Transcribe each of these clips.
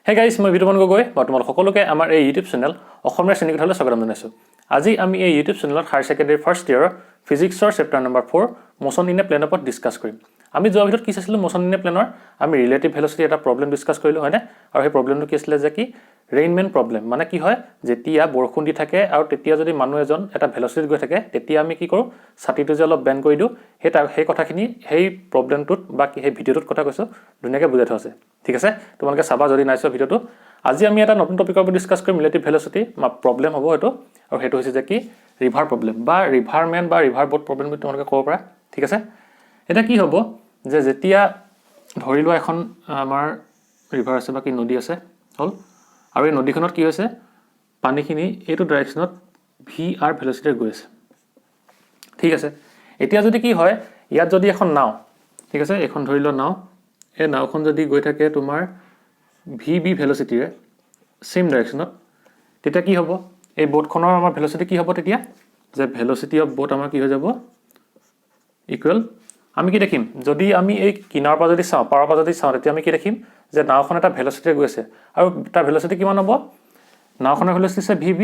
Hey guys, মই বিতুপন গগৈ তোমালোক সকলোকে আমাৰ এই ইউটিউব চেনেল অসমীয়া শ্ৰেণীকোঠালৈ স্বাগতম জনাইছোঁ। আজি আমি এই ইউটিউব চেনেলত হায়াৰ ছেকেণ্ডেৰী ফাৰ্ষ্ট ইয়াৰৰ ফিজিক্সৰ chapter number 4 motion in a প্লেনৰ ওপৰত ডিছকাছ কৰিম। আমি যোৱা ভিডিঅ'ত কি চাইছিলোঁ? মোশ্যন ইন এ প্লেনৰ আমি ৰিলেটিভ ভেলচিটি এটা প্ৰব্লেম ডিছকাছ কৰিলোঁ, হয়নে? আৰু সেই প্ৰব্লেমটো কি আছিলে যে কি ৰেইনমেন প্ৰব্লেম, মানে কি হয় যেতিয়া বৰষুণ দি থাকে আৰু তেতিয়া যদি মানুহ এজন এটা ভেলচিটিত গৈ থাকে তেতিয়া আমি কি কৰোঁ, ছাতিটো যে অলপ বেণ্ড কৰি দিওঁ। সেই কথাখিনি সেই প্ৰব্লেমটোত বা সেই ভিডিঅ'টোত কথা কৈছোঁ, ধুনীয়াকৈ বুজাই থোৱা আছে। ঠিক আছে, তোমালোকে চাবা যদি নাই চোৱা ভিডিঅ'টো। আজি আমি এটা নতুন টপিকৰ ওপৰত ডিছকাছ কৰিম, ৰিলেটিভ ভেলচিটি প্ৰব্লেম হ'ব এইটো, আৰু সেইটো হৈছে যে কি ৰিভাৰ প্ৰব্লেম বা ৰিভাৰমেন বা ৰিভাৰ বোট প্ৰব্লেম বুলি তোমালোকে ক'ব পাৰা। ঠিক আছে, এতিয়া কি হ'ব যে যেতিয়া ধৰি লোৱা এখন আমাৰ ৰিভাৰ আছে বা কি নদী আছে হ'ল, আৰু এই নদীখনত কি হৈছে পানীখিনি এইটো ডাইৰেকশ্যনত VR ভেলচিটিৰে গৈ আছে। ঠিক আছে, এতিয়া যদি কি হয় ইয়াত যদি এখন নাও, ঠিক আছে, এখন ধৰি লোৱা নাও, এই নাওখন যদি গৈ থাকে তোমাৰ VB ভেলচিটিৰে ছেইম ডাইৰেকশ্যনত, তেতিয়া কি হ'ব এই বোটখনৰ আমাৰ ভেলচিটি কি হ'ব তেতিয়া, যে ভেলচিটি অফ বোট আমাৰ কি হৈ যাব ইকুৱেল, আমি কি দেখিম যদি আমি এই কিনাৰৰ পৰা যদি চাওঁ, পাৰৰ পৰা যদি চাওঁ, তেতিয়া আমি কি দেখিম যে নাওখন এটা ভেলচিটিৰে গৈ আছে আৰু তাৰ ভেলচিটি কিমান হ'ব, নাওখনৰ ভেলচিটি আছে VB।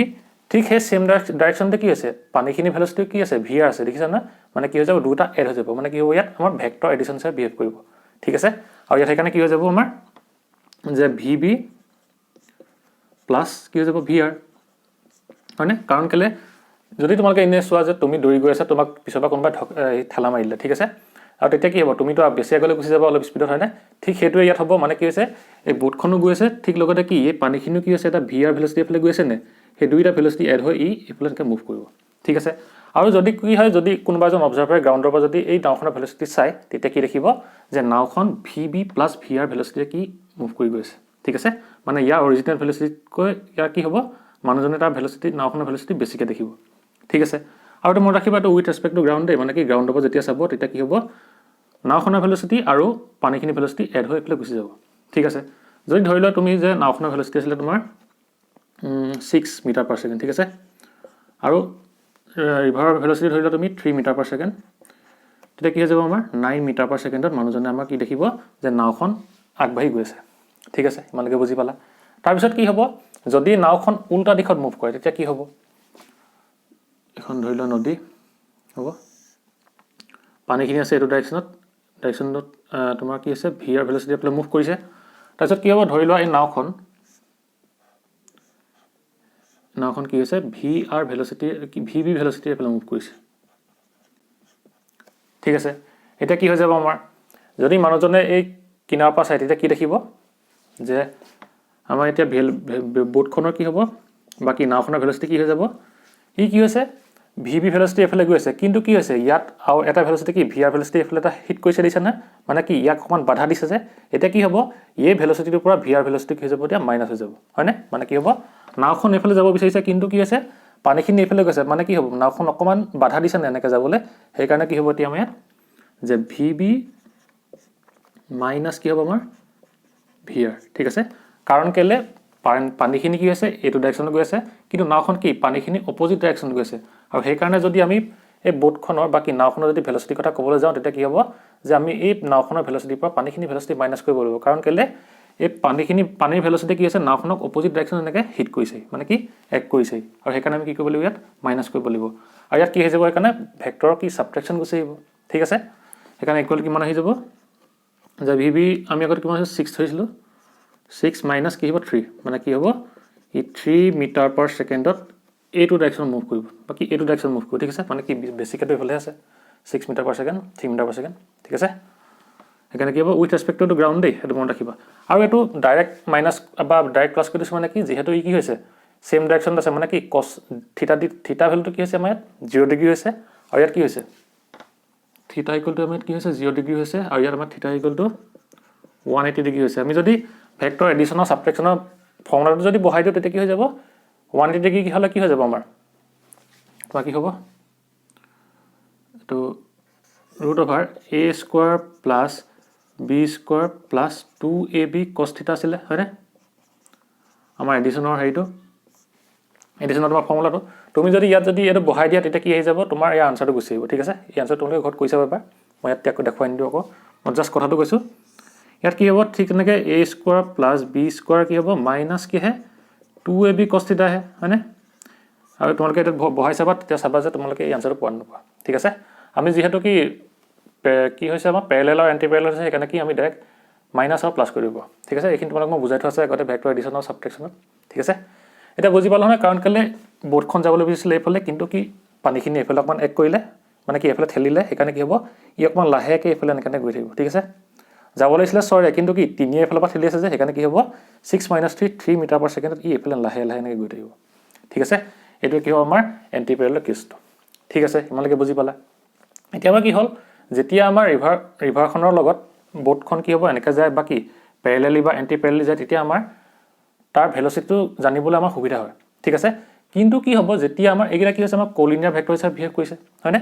ঠিক সেই ছেইম ডাইৰেকশ্যনতে কি আছে পানীখিনি ভেলচিটি কি আছে VR আছে, দেখিছা না? মানে কি হৈ যাব দুটা এড হৈ যাব, মানে কি হ'ব ইয়াত আমাৰ ভেক্টৰ এডিশ্যন হিচাপে বিহেভ কৰিব। ঠিক আছে, আৰু ইয়াত সেইকাৰণে কি হৈ যাব আমাৰ যে VB প্লাছ কি হৈ যাব VR, হয়নে? কাৰণ কেলৈ যদি তোমালোকে এনেই চোৱা যে তুমি দৌৰি গৈ আছা, তোমাক পিছৰ পৰা কোনোবাই ঠেলা মাৰিলে, ঠিক আছে, আৰু তেতিয়া কি হ'ব তুমিতো বেছি আগলৈ গুচি যাবা অলপ স্পীডত, হয়নে? ঠিক সেইটোৱে ইয়াত হ'ব, মানে কি হৈছে এই বোটখনো গৈ আছে, ঠিক লগতে কি এই পানীখিনিও কি হৈছে এটা VR ভেলচিটি এইফালে গৈ আছে নে, সেই দুইটা ভেলচিটি এড হৈ এইফালে এনেকৈ মুভ কৰিব। ঠিক আছে, আৰু যদি কি হয় যদি কোনোবা এজন অবজাৰ্ভাৰে গ্ৰাউণ্ডৰ পৰা যদি এই নাওখনৰ ভেলচিটি চাই, তেতিয়া কি দেখিব যে নাওখন VB প্লাছ VR ভেলচিটিৰে কি মুভ কৰি গৈছে। ঠিক আছে, মানে ইয়াৰ অৰিজিনেল ভেলচিটিতকৈ ইয়াৰ কি হ'ব মানুহজনে তাৰ ভেলচিটি নাওখনৰ ভেলচিটি বেছিকৈ দেখিব। ঠিক আছে, আৰু এইটো মনত ৰাখিবা, এইটো উইথ ৰেচপেক্ট টু গ্ৰাউণ্ড দেই, মানে কি গ্ৰাউণ্ডৰ পৰা যেতিয়া চাব তেতিয়া কি হ'ব নাওখনৰ ভেলচিটি আৰু পানীখিনি ভেলচিটি এড হৈ এইফালে গুচি যাব। ঠিক আছে, যদি ধৰি লোৱা তুমি যে নাওখনৰ ভেলচিটি আছিলে তোমাৰ 6 মিটাৰ পাৰ ছেকেণ্ড, ঠিক আছে, আৰু ৰিভাৰৰ ভেলচিটি ধৰি লোৱা তুমি 3 মিটাৰ পাৰ ছেকেণ্ড, তেতিয়া কি হৈ যাব আমাৰ 9 মিটাৰ পাৰ ছেকেণ্ডত মানুহজনে আমাৰ কি দেখিব যে নাওখন আগবাঢ়ি গৈ আছে। ঠিক আছে, ইমানলৈকে বুজি পালা? তাৰপিছত কি হ'ব যদি নাওখন উল্টা দিশত মুভ কৰে, তেতিয়া কি হ'ব, এখন ধৰি লোৱা নদী হ'ব, পানীখিনি আছে এইটো ডাইৰেকশ্যনত তোমাৰ কি আছে VR ভেলচিটি এইফালে মুভ কৰিছে। তাৰপিছত কি হ'ব ধৰি লোৱা এই নাওখন কি হৈছে VR ভেলচিটি VB ভেলচিটি এইফালে মুভ কৰিছে। ঠিক আছে, এতিয়া কি হৈ যাব আমাৰ যদি মানুহজনে এই কিনাৰৰ পৰা চাই, তেতিয়া কি দেখিব যে আমাৰ এতিয়া বোটখনৰ কি হ'ব বা কি নাওখনৰ ভেলচিটি কি হৈ যাব, কি হৈছে VB ভেলচিটি এইফালে গৈ আছে, কিন্তু কি হৈছে ইয়াত আৰু এটা ভেলচিটি কি VR ভেলচিটি এইফালে এটা হিট কৰিছে, দিছে না? মানে কি ইয়াক অকণমান বাধা দিছে যে, এতিয়া কি হ'ব এই ভেলচিটিটোৰ পৰা VR ভেলচিটি কি হৈ যাব এতিয়া মাইনাছ হৈ যাব, হয়নে? মানে কি হ'ব নাওখন এইফালে যাব বিচাৰিছে, কিন্তু কি হৈছে পানীখিনি এইফালে গৈছে, মানে কি হ'ব নাওখন অকণমান বাধা দিছে নে এনেকৈ যাবলৈ, সেইকাৰণে কি হ'ব এতিয়া আমাৰ ইয়াত যে VB মাইনাছ কি হ'ব আমাৰ VR। ঠিক আছে, কাৰণ কেলৈ পানীখিনি কি হৈছে এইটো ডাইৰেকশ্যনত গৈ আছে, কিন্তু নাওখন কি পানীখিনি অপজিট ডাইৰেকশ্যনত গৈ আছে, আৰু সেইকাৰণে যদি আমি এই বোটখনৰ বা কি নাওখনৰ যদি ভেলচিটিৰ কথা ক'বলৈ যাওঁ, তেতিয়া কি হ'ব যে আমি এই নাওখনৰ ভেলচিটিৰ পৰা পানীখিনি ভেলচিটি মাইনাছ কৰিব লাগিব, কাৰণ কেলৈ এই পানীৰ ভেলচিটি কি আছে নাওখনক অপজিট ডাইৰেকশ্যনত এনেকৈ হিট কৰিছে, মানে কি এক কৰিছে, আৰু সেইকাৰণে আমি কি কৰিব লাগিব ইয়াত মাইনাছ কৰিব লাগিব, আৰু ইয়াত কি হৈ যাব সেইকাৰণে ভেক্টৰৰ কি ছাবট্ৰেকশ্যন গুচি আহিব। ঠিক আছে, সেইকাৰণে ইকুৱেল কিমান আহি যাব যে VB আমি আগত কিমান হৈছে 6 ধৰিছিলোঁ, 6 মাইনাছ কি হ'ব 3, মানে কি হ'ব ই 3 মিটাৰ পাৰ ছেকেণ্ডত এইটো ডাইৰেকশ্যন মুভ কৰিব বা কি এইটো ডাইৰেকশ্যন মুভ কৰিব। ঠিক আছে, মানে কি বেছিকেতো এইফালে আছে 6 metre per second 3 metre per second. ঠিক আছে, সেইকাৰণে কি হ'ব উইথ ৰেচপেক্ট টু গ্ৰাউণ্ড দেই, সেইটো মনত ৰাখিবা। আৰু এইটো ডাইৰেক্ট মাইনাছ বা ডাইৰেক্ট প্লাছ কৰি দিছোঁ, মানে কি যিহেতু ই কি হৈছে ছেইম ডাইৰেকশ্যনত আছে, মানে কি কছ থিটা ভেলুটো কি হৈছে আমাৰ ইয়াত 0 ডিগ্ৰী হৈছে, আৰু ইয়াত কি হৈছে থিটা ইকুৱেল টু আমাৰ ইয়াত কি হৈছে 0 ডিগ্ৰী হৈছে, আৰু ইয়াত আমাৰ থিটা ইকুৱেল টু 180 ডিগ্ৰী হৈছে। আমি যদি ভেক্টৰ এডিশ্যনৰ ছাবট্ৰেকশ্যনৰ ফৰ্মুলাটো যদি বহাই দিওঁ, তেতিয়া কি হৈ যাব 180 ডিগ্ৰী কি হ'লে কি হৈ যাব আমাৰ তোমাৰ কি হ'ব এইটো √a² plus b² plus 2ab cos থিটা আছিলে, হয়নে? আমাৰ এডিশ্যনৰ হেৰিটো এডিশ্যনৰ তোমাৰ ফৰ্মুলাটো তুমি যদি ইয়াত যদি এইটো বহাই দিয়া, তেতিয়া কি আহি যাব তোমাৰ এই আনচাৰটো গুচি আহিব। ঠিক আছে, এই আনচাৰ তোমালোকে ঘৰত কৈ চাব এবাৰ, মই ইয়াত আকৌ দেখুৱাই নিদিওঁ, আকৌ মই জাষ্ট কথাটো কৈছোঁ। ইয়াত কি হ'ব ঠিক এনেকৈ a square plus b square কি হ'ব মাইনাছ কি আহে 2ab cos থিটা আহে হয়নে আৰু তোমালোকে এটা বহাই চাবা তেতিয়া চাবা যে তোমালোকে এই আনসাৰটো পোৱা নোপোৱা ঠিক আছে আমি যেহেতু কি হৈছে আমাৰ প্যাৰেলাল আৰু এন্টি প্যাৰেলাল আছে সেইকাৰণে কি আমি ডাইৰেক্ট মাইনাছ আৰু প্লাছ কৰিব ঠিক আছে এইখিনি তোমালোক মই বুজাই থোৱা আছে আগতে ভেক্টৰ এডিশ্যন আৰু সাবট্ৰেকশ্যন ঠিক আছে এটা বুজি পালা নহয় কাৰণ কেলে বোৰ্ডখন যাবলৈ বিচাৰিলে এইফালে কিন্তু কি পানীখিনি এইফালে অকমান এক কৰিলে মানে কি এইফালে ঠেলিলে সেইকাৰণে কি হ'ব ই অকমান লাহেকৈ এইফালে এনেকৈ গৈ থাকিব ঠিক আছে যাব লাগিছিলে 6 কিন্তু কি 3 এইফালৰ পৰা ঠেলি আছে যে সেইকাৰণে কি হ'ব 6 - 3 3 মিটাৰ পাৰ ছেকেণ্ডত ই এইফালে লাহে লাহে এনেকৈ গৈ থাকিব ঠিক আছে এইটো কি হ'ব আমাৰ এন্টি প্যাৰেলাল কেছটো ঠিক আছে তোমালোকে বুজি পালা এতিয়া আমাৰ কি হ'ল যেতিয়া আমাৰ ৰিভাৰখনৰ লগত বোটখন কি হ'ব এনেকৈ যায় বাকি প্যাৰেলালি বা এন্টি প্যাৰেলালি যায় তেতিয়া আমাৰ তাৰ ভেলোচিটিটো জানিবলৈ আমাৰ সুবিধা হয় ঠিক আছে কিন্তু কি হ'ব যেতিয়া আমাৰ এইকেইটা কি হৈছে আমাৰ কোলিনিয়াৰ ভেক্টৰ হিচাপে বিহেভ কৰিছে হয়নে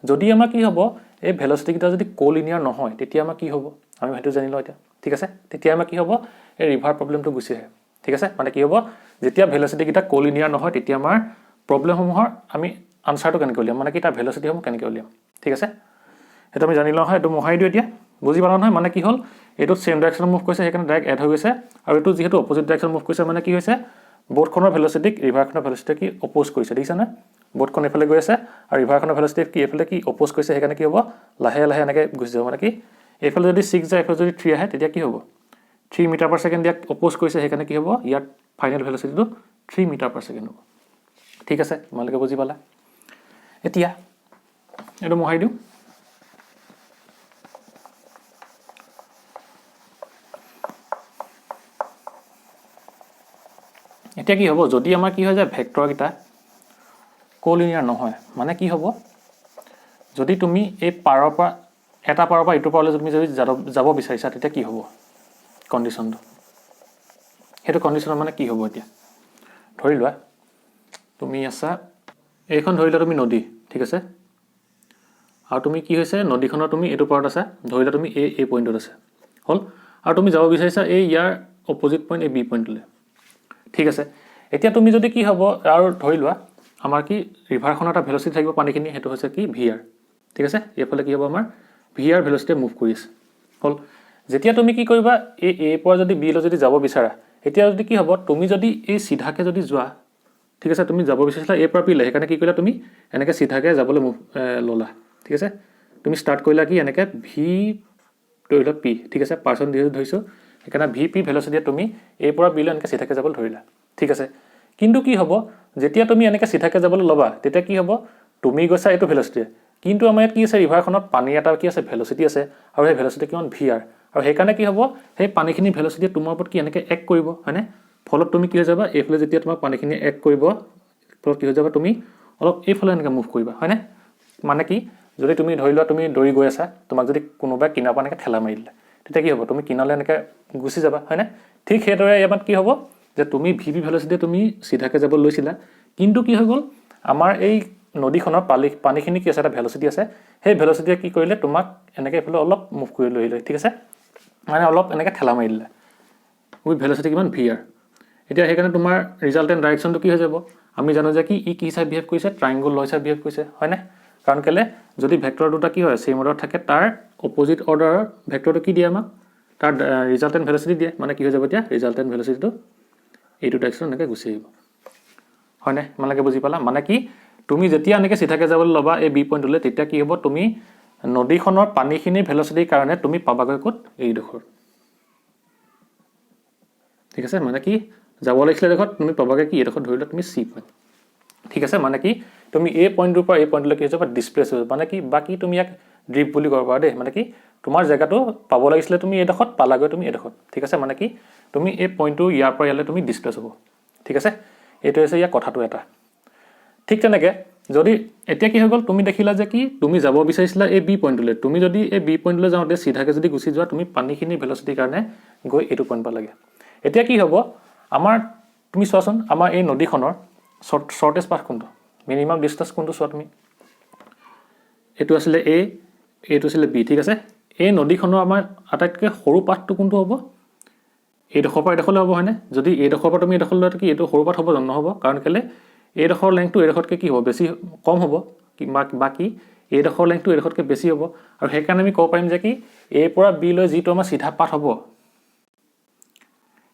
যদি আমাৰ কি হ'ব এই ভেলোচিটি কিটা যদি কোলিনিয়াৰ নহয় তেতিয়া আমাৰ কি হ'ব আমি সেইটো জানি লওঁ এতিয়া ঠিক আছে তেতিয়া আমাৰ কি হ'ব এই ৰিভাৰ প্ৰবলেমটো গুছি আহে ঠিক আছে মানে কি হ'ব যেতিয়া ভেলোচিটি কিটা কোলিনিয়াৰ নহয় তেতিয়া আমাৰ প্ৰবলেমসমূহৰ আমি আনসাৰটো কেনেকৈ উলিয়াম মানে কি তাৰ ভেলোচিটিসমূহ কেনেকৈ উলিয়াম ঠিক আছে এটা আমি জানি লওঁ হয় এটো মহাই দিও এতিয়া বুজি পালা নহয় মানে কি হ'ল এটো সেম ডাইৰেকশনত মুভ কৰিছে সেইকাৰণে ডাইৰেক্ট এড হৈ গৈছে আৰু এটো যেহেতু অপজিট ডাইৰেকশনত মুভ কৰিছে মানে কি হৈছে বোটখনৰ ভেলোচিটিক ৰিভাৰখনৰ ভেলোচিটি কি অপোজ কৰিছে দেখিছা না বোটখন এফালে গৈ আছে আৰু ৰিভাৰখনৰ ভেলোচিটি কি এফালে কি অপোজ কৰিছে সেইকাৰণে কি হ'ব লাহে লাহে এনেকৈ গুছি যাব মানে কি এফালে যদি 6 যায় এফালে যদি 3 আহে তেতিয়া কি হ'ব 3 মিটাৰ পাৰ ছেকেণ্ড ইয়াক অপোজ কৰিছে সেইকাৰণে কি হ'ব ইয়াত ফাইনেল ভেলোচিটিটো 3 মিটাৰ পাৰ ছেকেণ্ড হ'ব ঠিক আছে তোমালোকে বুজি পালা এতিয়া এটো মহাই দিও এতিয়া কি হ'ব যদি আমাৰ কি হয় যে ভেক্টৰ কিটা কোলিনিয়াৰ নহয় মানে কি হ'ব যদি তুমি এই পাৰৰ পৰা এটা পাৰৰ পৰা ইটো পাৰলৈ তুমি যদি যাব বিচাৰিছা তেতিয়া কি হ'ব কন্ডিশনটো হেতু কন্ডিশন মানে কি হ'ব এতিয়া ধৰি লোৱা তুমি আছা এইখন ধৰি লোৱা তুমি নদী ঠিক আছে আৰু তুমি কি হৈছে নদীখনৰ তুমি এটো পাৰত আছা ধৰি লোৱা তুমি এই পইণ্টত আছে হল আৰু তুমি যাব বিচাৰিছা এই ইয়াৰ অপোজিট পইণ্ট এই বি পইণ্টলৈ ঠিক আছে এতিয়া তুমি যদি কি হ'ব আৰু ধৰি লোৱা আমাৰ কি ৰিভাৰখনৰ এটা ভেলোচিটি থাকিব পানীখিনি হেতু হৈছে কি vr ঠিক আছে এফালে কি হ'ব আমাৰ vr ভেলোচিটি মুভ কৰি আছে হল যেতিয়া তুমি কি কৰিবা এই a পৰা যদি b লৈ যদি যাব বিচাৰা এতিয়া যদি কি হ'ব তুমি যদি এই সিধাকে যদি যোৱা ঠিক আছে তুমি যাব বিচাৰিছা a পৰা b লৈ সেইকাৰণে কি কৰিলা তুমি এনেকৈ সিধাকে যাবলৈ ললা ঠিক আছে তুমি স্টাৰ্ট কৰিলা কি এনেকৈ v ধৰি লোৱা p ঠিক আছে পাৰ্সন ধৰিছো সেইকাৰণে vp ভেলোচিটি তুমি a পৰা b লৈ এনেকৈ সিধাকে যাবলৈ ধৰিলা ঠিক আছে কিন্তু কি হ'ব যেতিয়া তুমি এনেকৈ সিধাকে যাবলৈ লবা তেতিয়া কি হ'ব তুমি গৈছা এটো ভেলোচিটি কিন্তু আমাৰ ইয়াত কি আছে ৰিভাৰখনত পানী এটা কি আছে ভেলোচিটি আছে আৰু এই ভেলোচিটি কিমান vr আৰু সেইকাৰণে কি হ'ব সেই পানীখিনি ভেলোচিটি তোমাৰ ওপৰত কি এনেকৈ এক কৰিব হয়নে ফলত তুমি কি হৈ যাবা এইফালে যেতিয়া তোমাৰ পানীখিনি এক কৰিব ফলত কি হৈ যাবা তুমি অলপ এইফালে এনেকৈ মুভ কৰিবা হয়নে মানে কি যদি তুমি ধৰি লোৱা তুমি দৌৰি গৈ আছা তোমাক যদি কোনোবা কিনাৰ পৰা এনেকৈ ঠেলা মাৰি দিলে তেতিয়া কি হ'ব তুমি কিনালে এনেকৈ গুছি যাবা হয়নে ঠিক সেইদৰে ইয়াত কি হ'ব যে তুমি vp ভেলোচিটি তুমি সিধাকে যাব লৈছিলা কিন্তু কি হৈ গ'ল আমাৰ এই নদীখনৰ পানীখিনি কি আছে এটা ভেলোচিটি আছে সেই ভেলোচিটিয়ে কি কৰিলে তোমাক এনেকৈ এফালে অলপ মুভ কৰি লৈ ঠিক আছে মানে অলপ এনেকৈ ঠেলা মাৰি দিলে উইথ ভেলোচিটি কিমান vr এতিয়া সেইকাৰণে তোমাৰ ৰিজাল্টেন্ট ডাইৰেকশনটো কি হৈ যাব আমি জানো যে কি কি হিচাপে বিহেভ কৰিছে ট্ৰায়াঙ্গল ল হিচাপে বিহেভ কৰিছে হয়নে কাৰণ কেলে যদি ভেক্টৰ দুটা কি হয় সেম অৰ্ডাৰত থাকে তাৰ অপোজিট অৰ্ডাৰৰ ভেক্টৰটো কি দিয়ে আমাক তাৰ ৰিজাল্টেন্ট ভেলোচিটি দিয়ে মানে কি হৈ যাব এতিয়া ৰিজাল্টেন্ট ভেলোচিটিটো এইটো ডাইৰেকশন এনেকৈ গুছি আহিব হয়নে তোমালোকে বুজি পালা মানে কি তুমি যেতিয়া এনেকৈ সিধাকে যাবলৈ লবা এই বি পইণ্টলৈ তেতিয়া কি হ'ব তুমি নদীখনৰ পানীখিনিৰ ভেলোচিটিৰ কাৰণে তুমি পাবাগৈ ক'ত এই ডখৰ ঠিক আছে মানে কি যাব লাগিছিলে দেখত তুমি পাবাগে কি এডখৰ ধৰিলে তুমি সি পইণ্ট ঠিক আছে মানে কি তুমি এই পইণ্টৰ পৰা এই পইণ্টলৈ কি হৈ যাব ডিসপ্লেস হৈ মানে কি বাকি তুমি ইয়াক ড্ৰিপ বুলি ক'ব পাৰা দেই মানে কি তোমাৰ জায়গাটো পাব লাগিছিলে তুমি এডখত পালাগৈ তুমি এডখত ঠিক আছে মানে কি তুমি এই পইণ্টটো ইয়াৰ পৰা ইয়ালৈ তুমি ডিসপ্লেস হ'ব ঠিক আছে এইটো হৈছে ইয়াৰ কথাটো এটা ঠিক তেনেকে যদি এতিয়া কি হৈ গ'ল তুমি দেখিলা যে কি তুমি যাব বিচাৰিছিলা এই বি পইণ্টলৈ তুমি যদি এই বি পইণ্টলৈ যাওঁতে সিধাকে যদি গুছি যোৱা তুমি পানীখিনি ভেলোচিটিৰ কাৰণে গৈ এইটো পইণ্ট পা লাগে এতিয়া কি হ'ব আমাৰ তুমি চোৱাচোন আমাৰ এই নদীখনৰ শৰ্টেষ্ট পাথ কোনটো মিনিমাম ডিসটেন্স কোনটো চোৱা তুমি এটো আছিল এ এটো আছিল বি ঠিক আছে এই নদীখনৰ আমাৰ আটাইতকৈ সৰু পাথটো কোনটো হ'ব এই ডখৰ পৰা এডখৰলৈ হ'ব হয়নে যদি এই ডখৰ পৰা তুমি এডখৰ লৈ কি এইটো সৰু পাথ হ'ব জানো নহ'ব কাৰণ কেলে এই ডখৰ লেংথটো এই ডখৰতকৈ কি হ'ব বেছি কম হ'ব কি বাকি এই ডখৰ লেংথটো এই ডখৰতকৈ বেছি হ'ব আৰু সেইকাৰণে আমি ক'ব পাৰিম যে কি এ পৰা বি লৈ যিটো আমাৰ সিধা পাথ হ'ব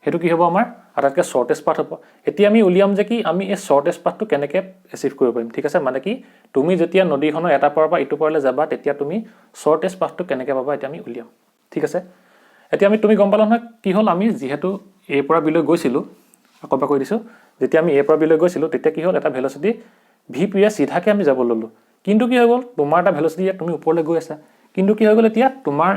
সেইটো কি হ'ব আমাৰ আটাইতকৈ শ্বৰ্টেষ্ট পাথ হ'ব এতিয়া আমি উলিয়াম যে কি আমি এই শ্বৰ্টেষ্ট পাথটো কেনেকৈ এচিভ কৰিব পাৰিম ঠিক আছে মানে কি তুমি যেতিয়া নদীখনৰ এটা পাৰৰ পৰা ইটো পাৰলৈ যাবা তেতিয়া তুমি শ্বৰ্টেষ্ট পাথটো কেনেকৈ পাবা এতিয়া আমি উলিয়াম ঠিক আছে এতিয়া তুমি গম পালা নহয় কি হ'ল আমি যিহেতু এ পৰা বিলৈ গৈছিলোঁ আকৌ এবাৰ কৈ দিছোঁ যেতিয়া আমি এ পৰা বিলৈ গৈছিলোঁ তেতিয়া কি হ'ল এটা ভেলচিটি ভি পিৰে চিধাকৈ আমি যাব ল'লোঁ কিন্তু কি হৈ গ'ল তোমাৰ এটা ভেলচিটি ইয়াত তুমি ওপৰলৈ গৈ আছা কিন্তু কি হৈ গ'ল এতিয়া তোমাৰ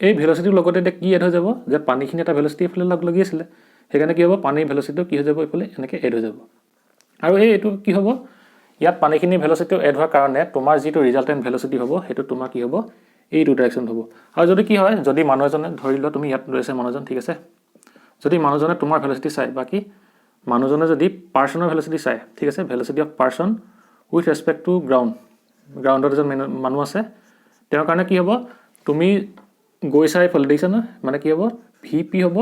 এই ভেলচিটিৰ লগতে এতিয়া কি এড হৈ যাব যে পানীখিনি এটা ভেলচিটি এইফালে লাগি আছিলে সেইকাৰণে কি হ'ব পানীৰ ভেলচিটিটো কি হৈ যাব এইফালে এনেকৈ এড হৈ যাব আৰু এইটো কি হ'ব ইয়াত পানীখিনি ভেলচিটিটো এড হোৱাৰ কাৰণে তোমাৰ যিটো ৰিজাল্টেণ্ট ভেলচিটি হ'ব সেইটো তোমাৰ কি হ'ব এইটো ডাইৰেকশ্যন হ'ব আৰু যদি কি হয় যদি মানুহ এজনে ধৰি লোৱা তুমি ইয়াত ৰৈছে মানুহজন ঠিক আছে যদি মানুহজনে তোমাৰ ভেলচিটি চাই বাকী মানুহজনে যদি পাৰ্চনৰ ভেলচিটি চাই ঠিক আছে velocity of person with respect to গ্ৰাউণ্ডত এজন মানুহ আছে তেওঁৰ কাৰণে কি হ'ব তুমি গৈছা এইফালে দেখিছা ন মানে কি হ'ব ভি পি হ'ব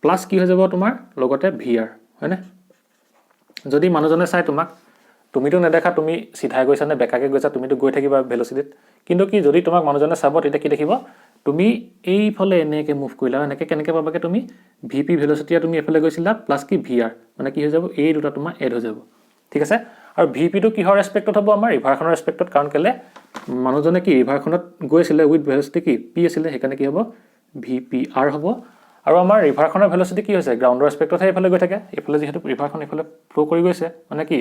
প্লাছ কি হৈ যাব তোমাৰ লগতে ভি আৰ হয়নে যদি মানুহজনে চাই তোমাক তুমিতো নেদেখা তুমি চিধাই গৈছা নে বেকাকৈ গৈছা তুমিতো গৈ থাকিবা ভেলচিটিত কিন্তু কি যদি তোমাক মানুহজনে চাব তেতিয়া কি দেখিব তুমি এইফালে এনেকৈ মুভ কৰিলা এনেকৈ কেনেকৈ পাবাগৈ তুমি ভি পি ভেলচিটিয়ে তুমি এইফালে গৈছিলা প্লাছ কি ভি আৰ মানে কি হৈ যাব এই দুটা তোমাৰ এড হৈ যাব ঠিক আছে আৰু ভি পিটো কিহৰ ৰেচপেক্টত হ'ব আমাৰ ৰিভাৰখনৰ ৰেচপেক্টত কাৰণ কেলে মানুহজনে কি ৰিভাৰখনত গৈছিলে উইথ ভেলচিটি কি পি আছিলে সেইকাৰণে কি হ'ব ভি পি আৰ হ'ব আৰু আমাৰ ৰিভাৰখনৰ ভেলচিটি কি হৈছে গ্ৰাউণ্ডৰ ৰেচপেক্টতহে এইফালে গৈ থাকে এইফালে যিহেতু ৰিভাৰখন এইফালে ফ্ল' কৰি গৈছে মানে কি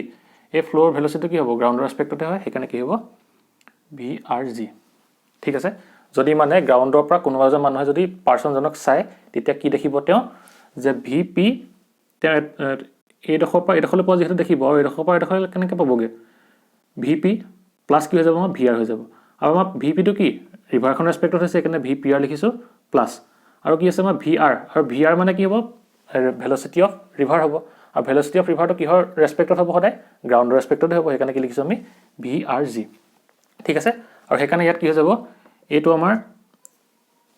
এই ফ্ল'ৰ ভেলচিটি কি হ'ব গ্ৰাউণ্ডৰ ৰেচপেক্টতে হয় সেইকাৰণে কি হ'ব ভি আৰ জি ঠিক আছে যদি মানে গ্ৰাউণ্ডৰ পৰা কোনোবা এজন মানুহে যদি পাৰ্চনজনক চায় তেতিয়া কি দেখিব তেওঁ যে ভি পি তেওঁ এইডোখৰ পৰা এইডোখৰলৈ পোৱা যিহেতু দেখিব আৰু এইডোখৰ পৰা এইডোখৰলৈ কেনেকৈ পাবগৈ ভি পি প্লাছ কি হৈ যাব আমাৰ ভি আৰ হৈ যাব আৰু আমাৰ ভি পিটো কি ৰিভাৰখনৰ ৰেচপেক্টত হৈছে সেইকাৰণে ভি পি আৰ লিখিছোঁ প্লাছ আৰু কি আছে আমাৰ ভি আৰ আৰু ভি আৰ মানে কি হ'ব ভেলচিটি অফ ৰিভাৰ হ'ব আৰু ভেলচিটি অফ ৰিভাৰটো কিহৰ ৰেচপেক্টত হ'ব সদায় গ্ৰাউণ্ডৰ ৰেচপেক্টতে হ'ব সেইকাৰণে কি লিখিছোঁ আমি ভি আৰ জি ঠিক আছে আৰু সেইকাৰণে ইয়াত কি হৈ যাব এইটো আমাৰ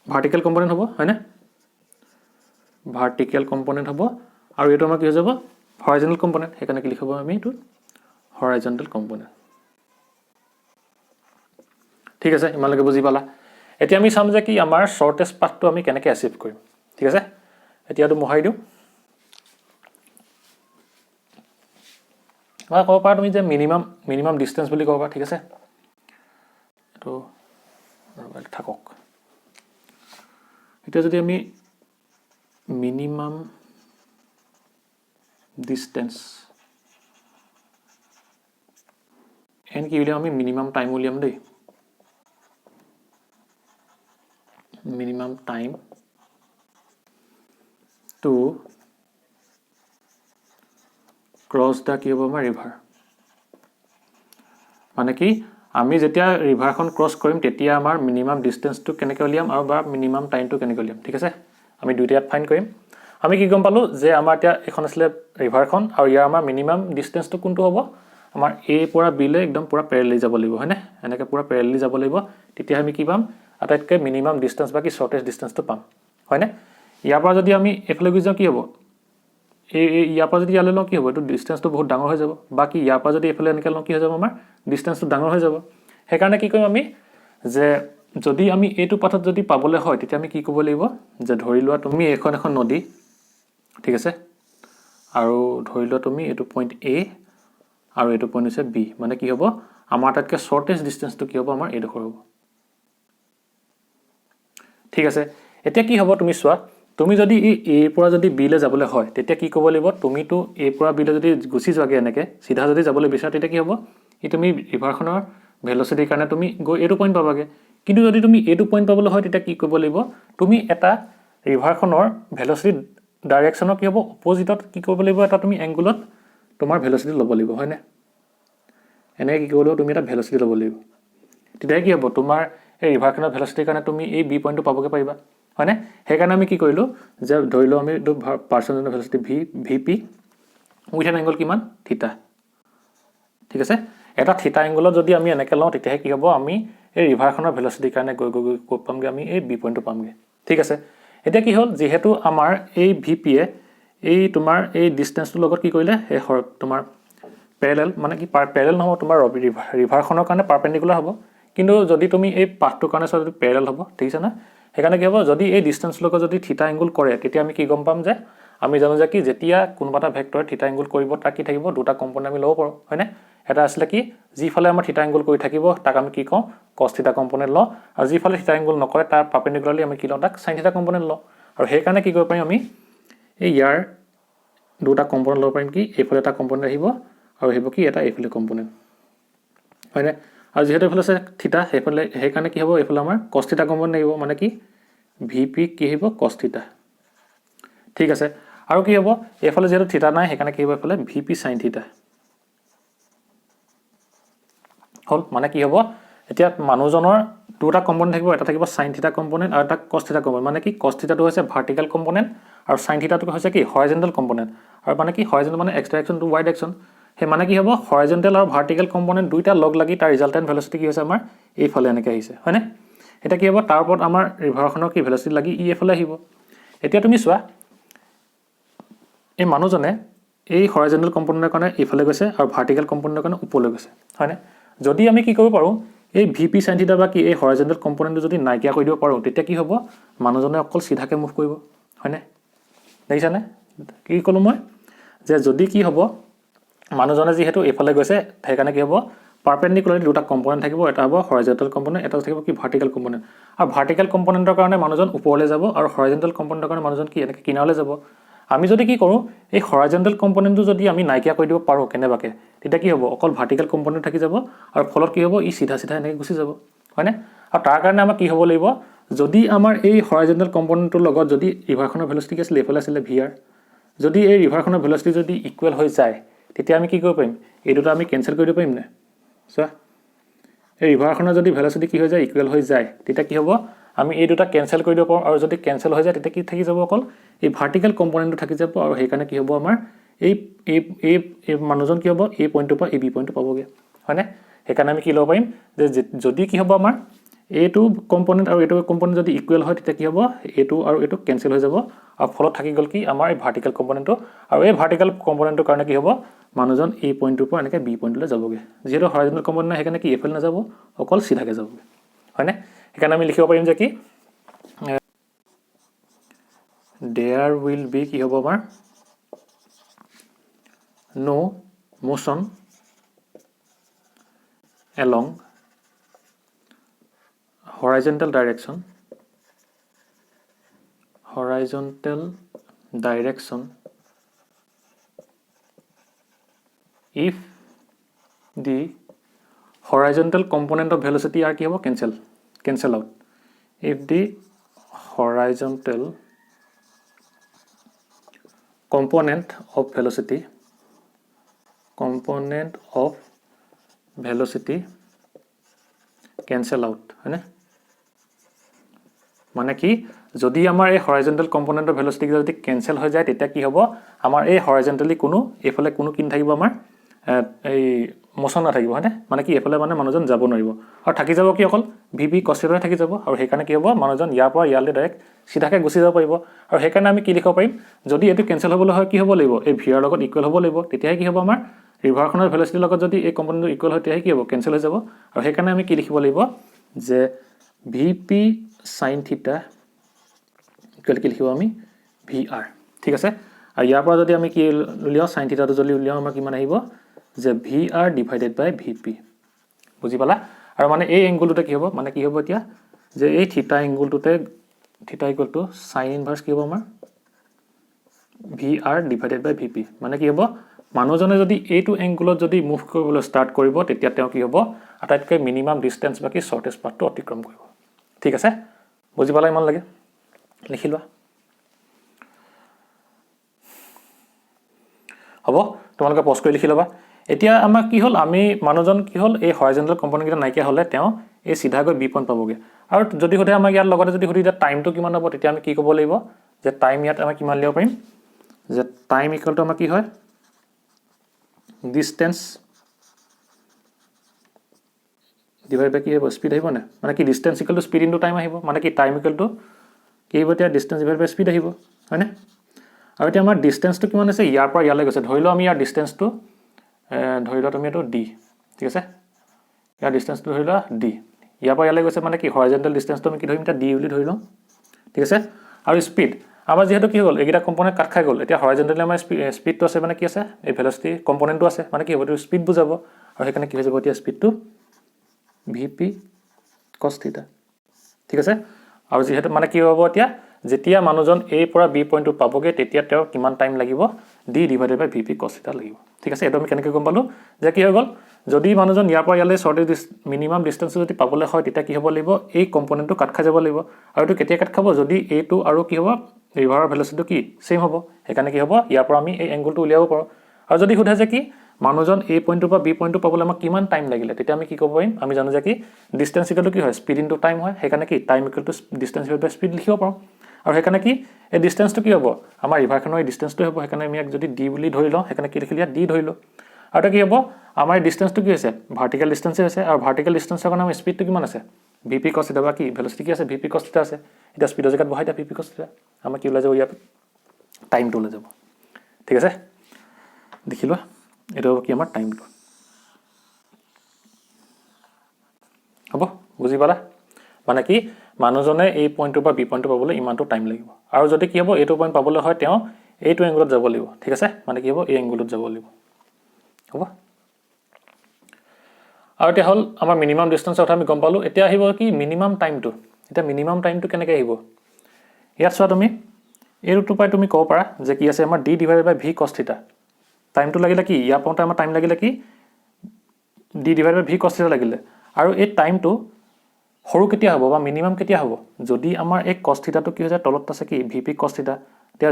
ভাৰ্টিকেল কম্পনেণ্ট হ'ব হয়নে ভাৰ্টিকেল কম্পনেণ্ট হ'ব আৰু এইটো আমাৰ কি হৈ যাব হৰাইজনেল কম্পনেণ্ট সেইকাৰণে কি লিখিব আমি এইটো হৰাইজনেল কম্পনেণ্ট ঠিক আছে ইমানলৈকে বুজি পালা এতিয়া আমি চাম যে কি আমাৰ শ্বৰ্টেষ্ট পাথটো আমি কেনেকৈ এচিভ কৰিম ঠিক আছে এতিয়াতো মোহাৰি দিওঁ ক'ব পাৰা তুমি যে মিনিমাম ডিষ্টেঞ্চ বুলি ক'ব পাৰা ঠিক আছে এইটো থাকক এতিয়া যদি আমি মিনিমাম ডিষ্টেঞ্চ এন কি উলিয়াম আমি মিনিমাম টাইম উলিয়াম দেই minimum time to cross the কি হ'ব আমাৰ ৰিভাৰ মানে কি আমি যেতিয়া ৰিভাৰখন ক্ৰছ কৰিম তেতিয়া আমাৰ মিনিমাম ডিষ্টেঞ্চটো কেনেকৈ উলিয়াম আৰু বা মিনিমাম টাইমটো কেনেকৈ উলিয়াম ঠিক আছে আমি দুইটা ইয়াত ফাইণ্ড কৰিম আমি কি গম পালোঁ যে আমাৰ এতিয়া এখন আছিলে ৰিভাৰখন আৰু ইয়াৰ আমাৰ মিনিমাম ডিষ্টেঞ্চটো কোনটো হ'ব আমাৰ এ পৰা বিলৈ একদম পূৰা পেৰেলি যাব লাগিব হয়নে এনেকৈ পূৰা পেৰেলি যাব লাগিব তেতিয়া আমি কি পাম আটাইতকৈ মিনিমাম ডিষ্টেঞ্চ বা কি শ্বৰ্টেষ্ট ডিষ্টেঞ্চটো পাম হয়নে ইয়াৰ পৰা যদি আমি এইফালে গুচি যাওঁ কি হ'ব ইয়াৰ পৰা যদি ইয়ালৈ লওঁ কি হ'ব এইটো ডিষ্টেঞ্চটো বহুত ডাঙৰ হৈ যাব বা কি ইয়াৰ পৰা যদি এইফালে এনেকৈ লওঁ কি হৈ যাব আমাৰ ডিষ্টেঞ্চটো ডাঙৰ হৈ যাব সেইকাৰণে কি কৰিম আমি যে যদি আমি এইটো পাথত যদি পাবলৈ হয় তেতিয়া আমি কি ক'ব লাগিব যে ধৰি লোৱা তুমি এখন নদী ঠিক আছে আৰু ধৰি লোৱা তুমি এইটো পইণ্ট এ আৰু এইটো পইণ্ট হৈছে বি মানে কি হ'ব আমাৰ আটাইতকৈ শ্বৰ্টেষ্ট ডিষ্টেঞ্চটো কি হ'ব আমাৰ এইডোখৰ হ'ব ঠিক আছে এতিয়া কি হ'ব তুমি চোৱা তুমি যদি এই এৰ পৰা যদি বিলৈ যাবলৈ হয় তেতিয়া কি ক'ব লাগিব তুমিতো এৰ পৰা বিলৈ যদি গুচি যোৱাগৈ এনেকৈ চিধা যদি যাবলৈ বিচাৰা তেতিয়া কি হ'ব তুমি ৰিভাৰখনৰ ভেলচিটিৰ কাৰণে তুমি গৈ এইটো পইণ্ট পাবাগৈ কিন্তু যদি তুমি এইটো পইণ্ট পাবলৈ হয় তেতিয়া কি কৰিব লাগিব তুমি এটা ৰিভাৰখনৰ ভেলচিটি ডাইৰেকশ্যনৰ কি হ'ব অপজিটত কি কৰিব লাগিব এটা তুমি এংগুলত তোমাৰ ভেলচিটি ল'ব লাগিব হয়নে এনেকৈ কি কৰিব লাগিব তুমি এটা ভেলচিটি ল'ব লাগিব তেতিয়াহে কি হ'ব তোমাৰ এই ৰিভাৰখনৰ ভেলচিটিৰ কাৰণে তুমি এই বি পইণ্টটো পাবগৈ পাৰিবা হয়নে সেইকাৰণে আমি কি কৰিলোঁ যে ধৰি লওঁ আমি এইটো পাৰ্চনৰ velocity V P with an angle কিমান থিটা ঠিক আছে এটা থিটা এংগলত যদি আমি এনেকৈ লওঁ তেতিয়াহে কি হ'ব আমি এই ৰিভাৰখনৰ ভেলচিটিৰ কাৰণে গৈ ক'ত পামগৈ আমি এই বি পইণ্টটো পামগৈ ঠিক আছে এতিয়া কি হ'ল যিহেতু আমাৰ এই ভি পিয়ে এই তোমাৰ এই ডিষ্টেঞ্চটোৰ লগত কি কৰিলে এই তোমাৰ পেৰেলেল মানে কি পেৰেলেল নহ'ব তোমাৰ ৰিভাৰখনৰ কাৰণে পাৰপেণ্ডিকুলাৰ হ'ব কিন্তু যদি তুমি এই পাথটোৰ কাৰণে চোৱা যদি পেৰেলেল হ'ব ঠিক আছে না সেইকাৰণে কি হ'ব যদি এই ডিষ্টেন্স লগত যদি থিটা এংগুল কৰে তেতিয়া আমি কি গম পাম যে আমি জানো যে কি যেতিয়া কোনোবা এটা ভেক্টৰে থিটা এংগুল কৰিব তাক কি থাকিব দুটা কম্পোনেন্ট আমি ল'ব পাৰোঁ হয়নে এটা আছিলে কি যিফালে আমাৰ থিটা এংগুল কৰি থাকিব তাক আমি কি কওঁ cos থিটা কম্পোনেন্ট লওঁ আৰু যিফালে থিটা এংগুল নকৰে তাৰ পাৰপেণ্ডিকুলাৰলি আমি কি লওঁ তাক sin থিটা কম্পোনেন্ট লওঁ আৰু সেইকাৰণে কি কৰিব পাৰিম আমি এই ইয়াৰ দুটা কম্পোনেন্ট ল'ব পাৰিম কি এইফালে এটা কম্পোনেন্ট আহিব আৰু আহিব কি এটা এইফালে কম্পোনেন্ট হয়নে আৰু যেহেতু এইফালে আছে থিটা সেইকাৰণে কি হ'ব এইফালে আমাৰ cos থিটা কম্পোনেন্ট আহিব মানে কি vp কি আহিব cos থিটা ঠিক আছে আৰু কি হ'ব এইফালে যেহেতু থিটা নাই সেইকাৰণে কি হ'ব এইফালে vp sin থিটা হল মানে কি হ'ব এতিয়া মানুহজনৰ দুটা কম্পোনেন্ট থাকিব এটা থাকিব sin থিটা কম্পোনেন্ট আৰু এটা cos থিটা কম্পোনেন্ট মানে কি cos থিটাটো হৈছে ভাৰ্টিকেল কম্পোনেন্ট আৰু sin থিটাটো হৈছে কি হৰাইজন্টেল কম্পোনেন্ট আৰু মানে কি হৰাইজন্টেল মানে x direction two y direction হে মানে কি হ'ব হৰাইজন্টেল আৰু ভাৰ্টিকেল কম্পোনেন্ট দুইটা লগ লাগি তাৰ ৰিজাল্টেন্ট ভেলোচিটি কি হৈছে আমাৰ এইফালে এনেকৈ আহিছে হয়নে এটা কি হ'ব তাৰ ওপৰত আমাৰ ৰিভাৰখনৰ কি ভেলোচিটি লাগি ই এইফালে আহিব এতিয়া তুমি চোৱা এই মানুহজনে এই হৰাইজন্টেল কম্পোনেন্টৰ কাৰণে এইফালে গৈছে আৰু ভাৰ্টিকেল কম্পোনেন্টৰ কাৰণে ওপৰলৈ গৈছে হয়নে যদি আমি কি কৰিব পাৰো এই vp sin থিটা বা কি এই হৰাইজন্টেল কম্পোনেন্টটো যদি নাইকিয়া কৰি দিব পাৰো তেতিয়া কি হ'ব মানুহজনে অকল সিধাকে মুভ কৰিব হয়নে দেখিছানে কি ক'লো মই যে যদি কি হ'ব মানুহজনে যেহেতু এইফালে গৈছে সেইকাৰণে কি হ'ব পাৰপেণ্ডিকুলাৰলি দুটা কম্পোনেন্ট থাকিব এটা হ'ব হৰাইজন্টেল কম্পোনেন্ট এটা থাকিব কি ভাৰ্টিকেল কম্পোনেন্ট আৰু ভাৰ্টিকেল কম্পোনেন্টৰ কাৰণে মানুহজন ওপৰলৈ যাব আৰু হৰাইজন্টেল কম্পোনেন্টৰ কাৰণে মানুহজন কি এনেকৈ কিনাৰলৈ যাব আমি যদি কি কৰোঁ এই হৰাইজন্টেল কম্পোনেন্টটো যদি আমি নাইকিয়া কৰি দিব পাৰোঁ কেনেবাকে তেতিয়া কি হ'ব অকল ভাৰ্টিকেল কম্পোনেন্ট থাকি যাব আৰু ফলত কি হ'ব ই সিধা সিধা এনেকৈ গুচি যাব হয়নে আৰু তাৰ কাৰণে আমাৰ কি হ'ব লাগিব যদি আমাৰ এই হৰাইজন্টেল কম্পোনেন্টটোৰ লগত যদি ৰিভাৰখনৰ ভেলোচিটি আছিলে এইফালে আছিলে vr যদি এই ৰিভাৰখনৰ ভেলোচিটি যদি ইকুৱেল হৈ যায় তেতিয়া আমি কি কৰিব পাৰিম এই দুটা আমি কেনসেল কৰি দিব পাৰিম না চোৱা এই ৰিভাৰখনৰ যদি ভেলোচিটি কি হৈ যায় ইকুৱেল হৈ যায় তেতিয়া কি হ'ব আমি এই দুটা কেনসেল কৰি দিব পাৰোঁ আৰু যদি কেনসেল হৈ যায় তেতিয়া কি থাকি যাব অকল এই ভাৰ্টিকেল কম্পোনেন্টটো থাকি যাব আৰু সেইকাৰণে কি হ'ব আমাৰ এই এই এই মানুহজন কি হ'ব এই পইণ্টৰ পৰা এই বি পইণ্টটো পাবগে হয়নে সেইকাৰণে আমি কি ল'ব পাৰিম যে যদি কি হ'ব আমাৰ এইটো কম্পোনেন্ট আৰু এইটো কম্পোনেন্ট যদি ইকুৱেল হয় তেতিয়া কি হ'ব এইটো আৰু এইটো কেনসেল হৈ যাব আৰু ফলত থাকি গ'ল কি আমাৰ এই ভাৰ্টিকেল কম্পোনেন্টটো আৰু এই ভাৰ্টিকেল কম্পোনেন্টৰ কাৰণে কি হ'ব মানুহজন এই পইণ্টৰ পৰা এনেকৈ বি পইণ্টলৈ যাবগে যেহেতু হৰাইজন্টেল কম্পোনেন্ট নাই সেইকাৰণে কি এইফালে নাযাব অকল সিধাকে যাবগে হয়নে সেইকাৰণে আমি লিখিব পাৰিম যে কি there will be কি হ'ব আমাৰ no motion along horizontal direction if the horizontal component of velocity are কি হ'ব cancel out if the horizontal component of velocity cancel out হয়নে মানে কি যদি আমাৰ এই হৰাইজন্টেল কম্পোনেন্টৰ ভেলোচিটি যদি কেনসেল হৈ যায় তেতিয়া কি হ'ব আমাৰ এই হৰাইজন্টেলি কোনো এফালে কোনো কিন থাকিব আমাৰ এই মোশন নাথাকিব হয়নে মানে কি এফালে মানে মানুহজন যাব নোৱাৰিব আৰু থাকি যাব কি অকল vp cos থিটা থাকি যাব আৰু সেইকাৰণে কি হ'ব মানুহজন ইয়াৰ পৰা ইয়ালৈ ডাইৰেক্ট সিধাকে গুচি যাব পাৰিব আৰু সেইকাৰণে আমি কি লিখিব পাৰিম যদি এটো কেনসেল হ'বলৈ হয় কি হ'ব লাগিব এই vr লগত ইকুৱেল হ'ব লাগিব তেতিয়াহে কি হ'ব আমাৰ ৰিভাৰখনৰ ভেলোচিটিৰ লগত যদি এই কম্পোনেন্টটো ইকুৱেল হয় তেতিয়াহে কি হ'ব কেনসেল হৈ যাব আৰু সেইকাৰণে আমি কি লিখিব লাগিব যে vp sin থিটা ইকুৱেল কি লিখিব আমি vr ঠিক আছে আৰু ইয়াৰ পৰা যদি আমি কি উলিয়াও sin থিটাটো যদি উলিয়াও আমাৰ কিমান আহিব যে vr ডিভাইডেড বাই vp বুজি পালা আৰু মানে এই এংগলটোতে কি হ'ব মানে কি হ'ব এতিয়া যে এই থিটা এংগলটোতে থিটা ইকুৱেল টু sin ইনভাৰ্স কি হ'ব আমাৰ vr ডিভাইডেড বাই vp মানে কি হ'ব মানুহজনে যদি এইটো এংগলত যদি মুভ কৰিবলৈ ষ্টাৰ্ট কৰিব তেতিয়া তেওঁ কি হ'ব আটাইতকৈ মিনিমাম ডিসটেন্স বাকি শৰ্টেষ্ট পাথটো অতিক্ৰম কৰিব ঠিক আছে বুজি পালা ইমান লাগে লিখি লোৱা হ'ব তোমালোকে পজ কৰি লিখি লবা এতিয়া আমাৰ কি হ'ল আমি মানুহজন কি হ'ল এই হৰাইজন্টেল কম্পোনেন্ট কিটা নাইকিয়া হ'লে তেওঁ এই সিধা গৈ বি পইণ্ট পাবগে আৰু যদি হতে আমাৰ ইয়াৰ লগতে যদি হতে টাইমটো কিমান হ'ব তেতিয়া আমি কি ক'ব লাগিব যে টাইম ইয়াত আমি কিমান লিখিব পাৰিম যে টাইম ইকুৱেল টু আমাৰ কি হয় ডিসটেন্স ডিভাইড বাই কি হ'ব স্পিড আহিব না মানে কি distance equal to speed into time আহিব মানে কি টাইম ইকুৱেল টু কি হ'ব এতিয়া ডিসটেন্স ডিভাইড বাই স্পিড আহিব হয়নে আৰু এতিয়া আমাৰ ডিসটেন্সটো কিমান আছে ইয়াৰ পৰা ইয়ালৈ গৈছে ধৰি লও আমি ইয়াৰ ডিসটেন্সটো ধৰি লও তুমি এটো d ঠিক আছে ইয়াৰ ডিসটেন্সটো ধৰি লও d ইয়াৰ পৰা ইয়ালৈ গৈছে মানে কি হৰাইজন্টেল ডিসটেন্সটো আমি কি ধৰিম এটা d বুলি ধৰি লও ঠিক আছে আৰু স্পীড আমাৰ যেহেতু কি হ'ল এইকেইটা কম্পোনেণ্ট কাট খাই গ'ল এতিয়া হৰাইজণ্টেলি আমাৰ স্পীডটো আছে মানে কি আছে এই ভেলচিটি কম্পোনেণ্টটো আছে মানে কি হ'ব এইটো স্পীড বুজাব আৰু সেইকাৰণে কি হৈ যাব এতিয়া স্পীডটো ভিপি cos থিটা ঠিক আছে আৰু যেহেতু মানে কি হ'ব এতিয়া যেতিয়া মানুহজন a পৰা b পইণ্টটো পাবগে তেতিয়া তেওঁৰ কিমান টাইম লাগিব d ডিভাইডেড বাই vp cos থিটা লাগিব ঠিক আছে এটা আমি কেনেকৈ গম পালো যে কি হৈ গ'ল যদি মানুহজন ইয়াৰ পৰা ইয়ালৈ শৰ্টেজ মিনিমাম ডিসটেন্স যদি পাবলৈ হয় তেতিয়া কি হ'ব লাগিব এই কম্পোনেণ্টটো কাট খাই যাব লাগিব আৰু এইটো কেতিয়া কাট খাব যদি a2 আৰু কি হ'ব ৰিভাৰৰ ভেলচিটিটো কি সেম হ'ব সেইকাৰণে কি হ'ব ইয়াৰ পৰা আমি এই এংগলটো উলিয়াব পাৰো আৰু যদি সোধে যে কি মানুহজন a পইণ্টটো পৰা b পইণ্টটো পাবলৈ আমাক কিমান টাইম লাগিলে তেতিয়া আমি কি ক'ব পাৰিম আমি জানো যে কি ডিসটেন্স ইকুৱেল টু কি হয় স্পীড ইনটু টাইম হয় সেইকাৰণে কি time equal to distance equal to speed লিখিব পাৰো আৰু সেইকাৰণে কি এই ডিসটেন্সটো কি হ'ব আমাৰ ৰিভাৰখনৰ এই ডিসটেন্সটো হ'ব সেইকাৰণে আমি যদি d বুলি ধৰি লওঁ সেইকাৰণে কি লিখিলে d ধৰিলো আৰু কি হ'ব আমাৰ ডিসটেন্সটো কি আছে ভাৰ্টিকেল ডিসটেন্স আছে আৰু ভাৰ্টিকেল ডিসটেন্সৰ কাৰণে আমাৰ স্পীডটো কিমান আছে vp cos থিটা বা কি ভেলচিটি কি আছে vp cos থিটা আছে এটা স্পীডৰ জেগাত বহাই দিয়া vp cos থিটা আমাৰ কি ওলাই যাব ইয়াত টাইমটো ওলাই যাব ঠিক আছে দেখিলো এটা কি আমাৰ টাইমটো হ'ব বুজি পালা মানে কি মানুহজনে এই পইণ্টটো বা বি পইণ্টটো পাবলৈ ইমানটো টাইম লাগিব আৰু যদি কি হ'ব এইটো পইণ্ট পাবলৈ হয় তেওঁ এইটো এংগলত যাব লাগিব ঠিক আছে মানে কি হ'ব এই এংগলত যাব লাগিব হ'ব আৰু এটা হল আমাৰ মিনিমাম ডিসটেন্সৰ কথা আমি গম পালো এতিয়া আহিব কি মিনিমাম টাইমটো এটা মিনিমাম টাইমটো কেনেকৈ আহিব ইয়াত চোৱা তুমি এই ৰুটটো পাই তুমি ক'ব পাৰা যে কি আছে আমাৰ d ডিভাইডেড বাই v cos থিটা টাইমটো লাগিলে কি ইয়াৰ পাওঁতে আমাৰ টাইম লাগিলে কি d ডিভাইডেড বাই v cos থিটা লাগিলে আৰু এই টাইমটো সৰু কেতিয়া হ'ব বা মিনিমাম কেতিয়া হ'ব যদি আমাৰ এই cos থিটাটো কি হৈ যায় তলত আছে কি vp cos থিটা এতিয়া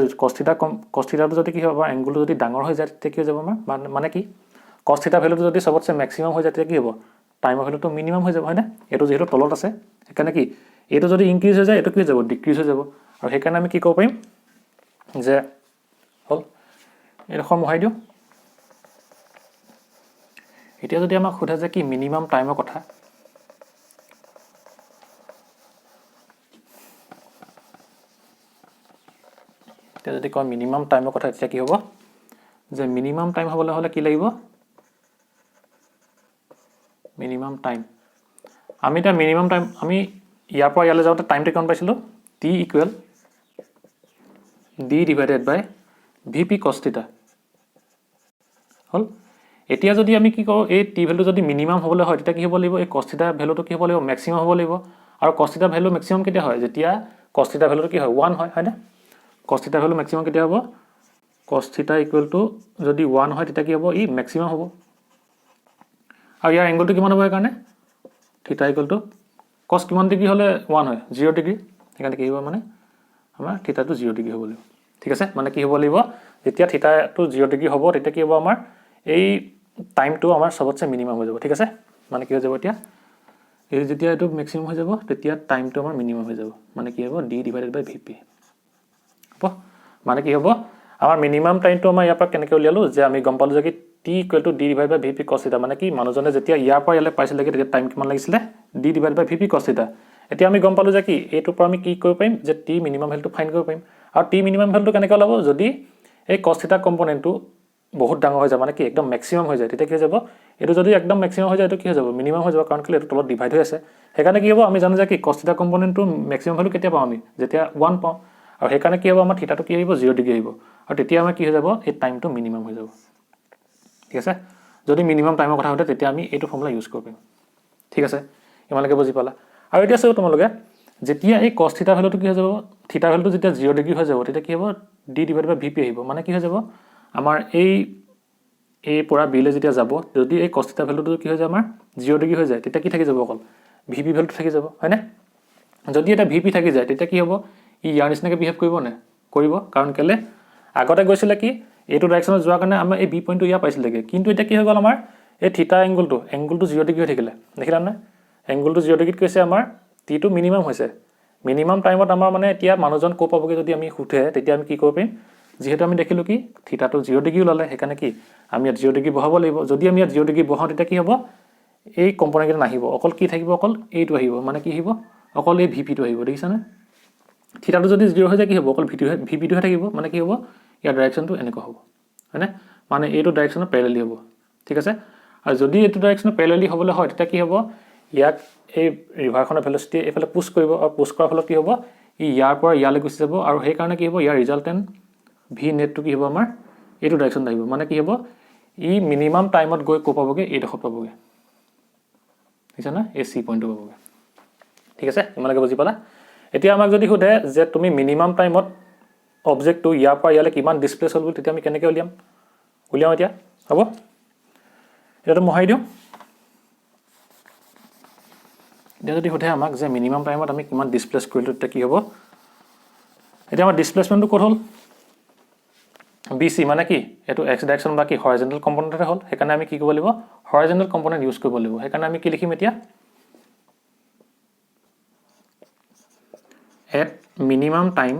cos থিটাটো যদি কি হ'ব আমাৰ এংগলটো যদি ডাঙৰ হৈ যায় তেতিয়া কি হৈ যাব আমাৰ মানে কি cos থিটা ভ্যালুটো যদি সবতছে ম্যাক্সিমাম হৈ যায় তেতিয়া কি হ'ব টাইমৰ ভ্যালুটো মিনিমাম হৈ যাব হয়নে এটো যেহেতু তলত আছে সেইকাৰণে কি এটো যদি ইনক্ৰিজ হৈ যায় এটো কি হৈ যাব ডিক্ৰিজ হৈ যাব আৰু সেইকাৰণে আমি কি কৰিব পাৰিম যে হল এৰখন মহাই দিও এতিয়া যদি আমাক সোধে যে কি মিনিমাম টাইমৰ কথা এতিয়া যদি কয় মিনিমাম টাইমৰ কথা তেতিয়া কি হ'ব যে মিনিমাম টাইম হ'বলৈ হলে কি লাগিব মিনিমাম টাইম আমি এটা মিনিমাম টাইম আমি ইয়াৰ পৰা ইয়ালৈ যাওঁতে টাইমটো কিমান পাইছিলো t ইকুৱেল d ডিভাইডেড বাই vp cos থিটা হল এতিয়া যদি আমি কি কৰো এই t ভ্যালু যদি মিনিমাম হ'বলৈ হয় তেতিয়া কি হ'ব লাগিব এই cos থিটা ভ্যালুটো কি হ'ব লাগিব ম্যাক্সিমাম হ'ব লাগিব আৰু cos থিটা ভ্যালু ম্যাক্সিমাম কেতিয়া হয় যেতিয়া cos থিটা ভ্যালুটো কি হয় 1 হয় হয়নে cos থিটা ভ্যালু ম্যাক্সিমাম কেতিয়া হ'ব cos থিটা ইকুৱেল টু যদি 1 হয় তেতিয়া কি হ'ব ই ম্যাক্সিমাম হ'ব আৰু ইয়াৰ এংগলটো কিমান হ'ব কাৰণে থিটা ইকুৱেল টু cos কিমান ডিগ্ৰী হলে 1 হয় 0 ডিগ্ৰী সেইকাৰণে কি হ'ব মানে আমাৰ থিটাটো 0 ডিগ্ৰী হ'ব লাগিব ঠিক আছে মানে কি হ'ব লাগিব যেতিয়া থিটাটো 0 ডিগ্ৰী হ'ব তেতিয়া কি হ'ব আমাৰ এই টাইমটো আমাৰ সবতছে মিনিমাম হৈ যাব ঠিক আছে মানে কি হৈ যাব এতিয়া এই যেতিয়া এটো ম্যাক্সিমাম হৈ যাব তেতিয়া টাইমটো আমাৰ মিনিমাম হৈ যাব মানে কি হ'ব d ডিভাইডেড বাই vp হ'ব মানে কি হ'ব আমাৰ মিনিমাম টাইমটো আমাৰ ইয়াৰ পৰা কেনেকৈ উলিয়ালো যে আমি গম পালো যে কি t equal to d divide by vp cos থিটা মানে কি মানুহজনে যেতিয়া ইয়াৰ পৰা ইয়ালৈ পাইছিলে তেতিয়া টাইম কিমান লাগিছিলে d divide by vp cos থিটা এতিয়া আমি গম পালো যে কি এইটোৰ পৰা আমি কি কৰিব পাৰিম যে t মিনিমাম ভ্যালুটো ফাইন্ড কৰিব পাৰিম আৰু t মিনিমাম ভ্যালুটো কেনেকৈ ওলাব যদি এই cos থিটা কম্পোনেন্টটো বহুত ডাঙৰ হৈ যায় মানে কি একদম ম্যাক্সিমাম হৈ যায় তেতিয়া কি হৈ যাব এটো যদি একদম ম্যাক্সিমাম হৈ যায় এটো কি হৈ যাব মিনিমাম হৈ যাব কাৰণ কি এটো তলত ডিভাইড হৈ আছে সেইকাৰণে কি হ'ব আমি জানো যে কি cos থিটা কম্পোনেন্টটো ম্যাক্সিমাম ভ্যালু কেতিয়া পাম আমি যেতিয়া 1 পাম আৰু সেইকাৰণে কি হ'ব আমাৰ থিটাটো কি আহিব 0 ডিগ্ৰী আহিব আৰু তেতিয়া আমাৰ কি হৈ যাব এই টাইমটো মিনিমাম হৈ যাব ঠিক আছে যদি মিনিমাম টাইমৰ কথা হতে তেতিয়া আমি এইটো ফৰ্মুলা ইউজ কৰিব পাৰিম ঠিক আছে ইমানলৈকে বুজি পালা আৰু এতিয়া চাও তোমালোকে যেতিয়া এই cos থিটা ভ্যালুটো কি হৈ যাব থিটা ভ্যালুটো যেতিয়া 0 ডিগ্ৰী হৈ যাব তেতিয়া কি হ'ব d ডিভাইডেড বাই vp আহিব মানে কি হৈ যাব আমাৰ এই a পৰা b লৈ যেতিয়া যাব যদি এই cos থিটা ভ্যালুটো কি হৈ যায় আমাৰ 0 ডিগ্ৰী হৈ যায় তেতিয়া কি থাকি যাব অকল vp ভ্যালুটো থাকি যাব হয়নে যদি এটা vp থাকি যায় তেতিয়া কি হ'ব ই ইয়াৰ নিচিনাকৈ বিহেভ কৰিব নে কৰিব কাৰণ কেলে আগতে গৈছিল কি এইটো ডাইৰেকচনত যোৱাৰ কাৰণে আমি এই b পইণ্টটো ইয়া পাইছিলগে কিন্তু এটা কি হৈ গ'ল আমাৰ এই থিটা এংগলটো 0 ডিগ্ৰী হৈ থাকিলে দেখিলা না এংগলটো 0 ডিগ্ৰীত কৈছে আমাৰ t টো মিনিমাম হৈছে মিনিমাম টাইমত আমাৰ মানে এতিয়া মানুহজন কো পাবগে যদি আমি খুঠে তেতিয়া আমি কি কৰিব পাৰিম যেহেতু আমি দেখিলো কি থিটাটো 0 ডিগ্ৰী ওলালে সেইকাৰণে কি আমি ইয়াত 0 ডিগ্ৰী বহাব লাগিব যদি আমি ইয়াত 0 ডিগ্ৰী বহাও তেতিয়া কি হ'ব এই কম্পোনেন্ট কেইটা নাহিব অকল কি থাকিব অকল এইটো আহিব মানে কি আহিব অকল এই vp টো আহিব দেখিছা না থিটাটো যদি 0 হৈ যায় কি হ'ব অকল vp টো থাকিব মানে কি হ'ব ইয়াৰ ডাইৰেকচনটো এনেকুৱা হ'ব হয়নে মানে এইটো ডাইৰেকচনত প্যাৰেলালি হ'ব ঠিক আছে আৰু যদি এইটো ডাইৰেকচনত প্যাৰেলালি হ'বলৈ হয় তেতিয়া কি হ'ব ইয়াক এই ৰিভাৰখনৰ ভেলোচিটি এফালে পুশ কৰিব আৰু পুশ কৰাৰ ফলত কি হ'ব ই ইয়াৰ পৰা ইয়ালৈ গুচি যাব আৰু সেইকাৰণে কি হ'ব ইয়াৰ ৰিজাল্টেণ্ট ভি নেটটো কি হ'ব আমাৰ এইটো ডাইৰেকশ্যন আহিব মানে কি হ'ব ই মিনিমাম টাইমত গৈ ক'ত পাবগৈ এইডোখৰত পাবগৈ বুজিছা না এই চি পইণ্টটো পাবগৈ ঠিক আছে ইমানলৈকে বুজি পালা এতিয়া আমাক যদি সোধে যে তুমি মিনিমাম টাইমত অবজেক্টটো ইয়াৰ পৰা ইয়ালৈ কিমান ডিছপ্লেচ হ'ল বুলি তেতিয়া আমি কেনেকৈ উলিয়াম এতিয়া হ'ব এতিয়াতো মহাই দিওঁ এতিয়া যদি সোধে আমাক যে মিনিমাম টাইমত আমি কিমান ডিছপ্লেচ কৰিলোঁ তেতিয়া কি হ'ব এতিয়া আমাৰ ডিছপ্লেচমেণ্টটো ক'ত হ'ল বি চি মানে কি এইটো এক্স ডাইৰেকশ্যন বা কি হৰাইজেণ্টেল কম্পনেণ্টতে হ'ল সেইকাৰণে আমি কি কৰিব লাগিব হৰাইজেণ্টেল কম্পনেণ্ট ইউজ কৰিব লাগিব সেইকাৰণে আমি কি লিখিম এতিয়া at minimum time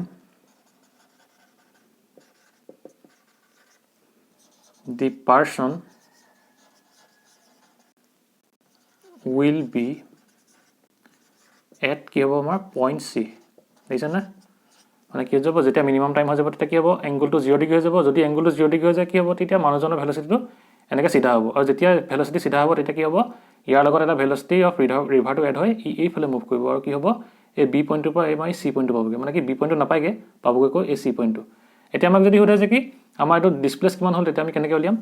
the person will be at কি হ'ব আমাৰ পইণ্ট চি দেখিছে না মানে কি হৈ যাব যেতিয়া মিনিমাম টাইম হৈ যাব তেতিয়া কি হ'ব এংগুলটো 0 ডিগ্ৰী হৈ যাব যদি এংগুলটো 0 ডিগ্ৰী হৈ যায় কি হ'ব তেতিয়া মানুহজনৰ ভেলচিটিটো এনেকৈ চিধা হ'ব আৰু যেতিয়া ভেলচিটি চিধা হ'ব তেতিয়া কি হ'ব ইয়াৰ লগত এটা ভেলচিটি অফ ৰিভাৰটো এড হয় এইফালে মুভ কৰিব আৰু কি হ'ব এই বি পইণ্টটোৰ পৰা এই চি পইণ্টটো পাবগৈ মানে কি বি পইণ্টটো নাপায়গৈ পাবগৈ কৈ এই চি পইণ্টটো এতিয়া আমাক যদি সোধে যে কি আমাৰ এইটো ডিছপ্লেচ কিমান হ'ল তেতিয়া আমি কেনেকৈ উলিয়াম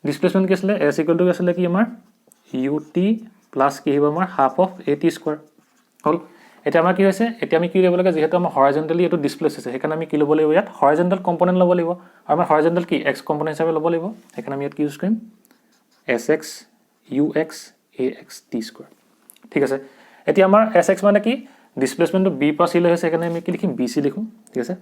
ডিছপ্লেচমেণ্ট কি আছিলে এছ ইকুৱেল টু আছিলে কি আমাৰ ইউ টি প্লাছ কি আহিব আমাৰ half of a t square হ'ল এতিয়া আমাৰ কি হৈছে এতিয়া আমি কি ল'ব লাগে যিহেতু আমাৰ হৰাইজেণ্টেলি এইটো ডিছপ্লেচ হৈছে সেইকাৰণে আমি কি ল'ব লাগিব ইয়াত হৰাইজেণ্টেল কম্পনেণ্ট ল'ব লাগিব আৰু আমাৰ হৰাইজেণ্টেল কি এক্স কম্পনেণ্ট হিচাপে ল'ব লাগিব সেইকাৰণে আমি ইয়াত কি ইউজ কৰিম এছ এক্স ইউ এক্স এ এক্স টি স্কোৱাৰ ঠিক আছে এতিয়া আমাৰ এছ এক্স মানে কি ডিছপ্লেচমেণ্টটো বি পৰা চি লৈ হৈছে সেইকাৰণে আমি কি লিখিম বি চি লিখোঁ ঠিক আছে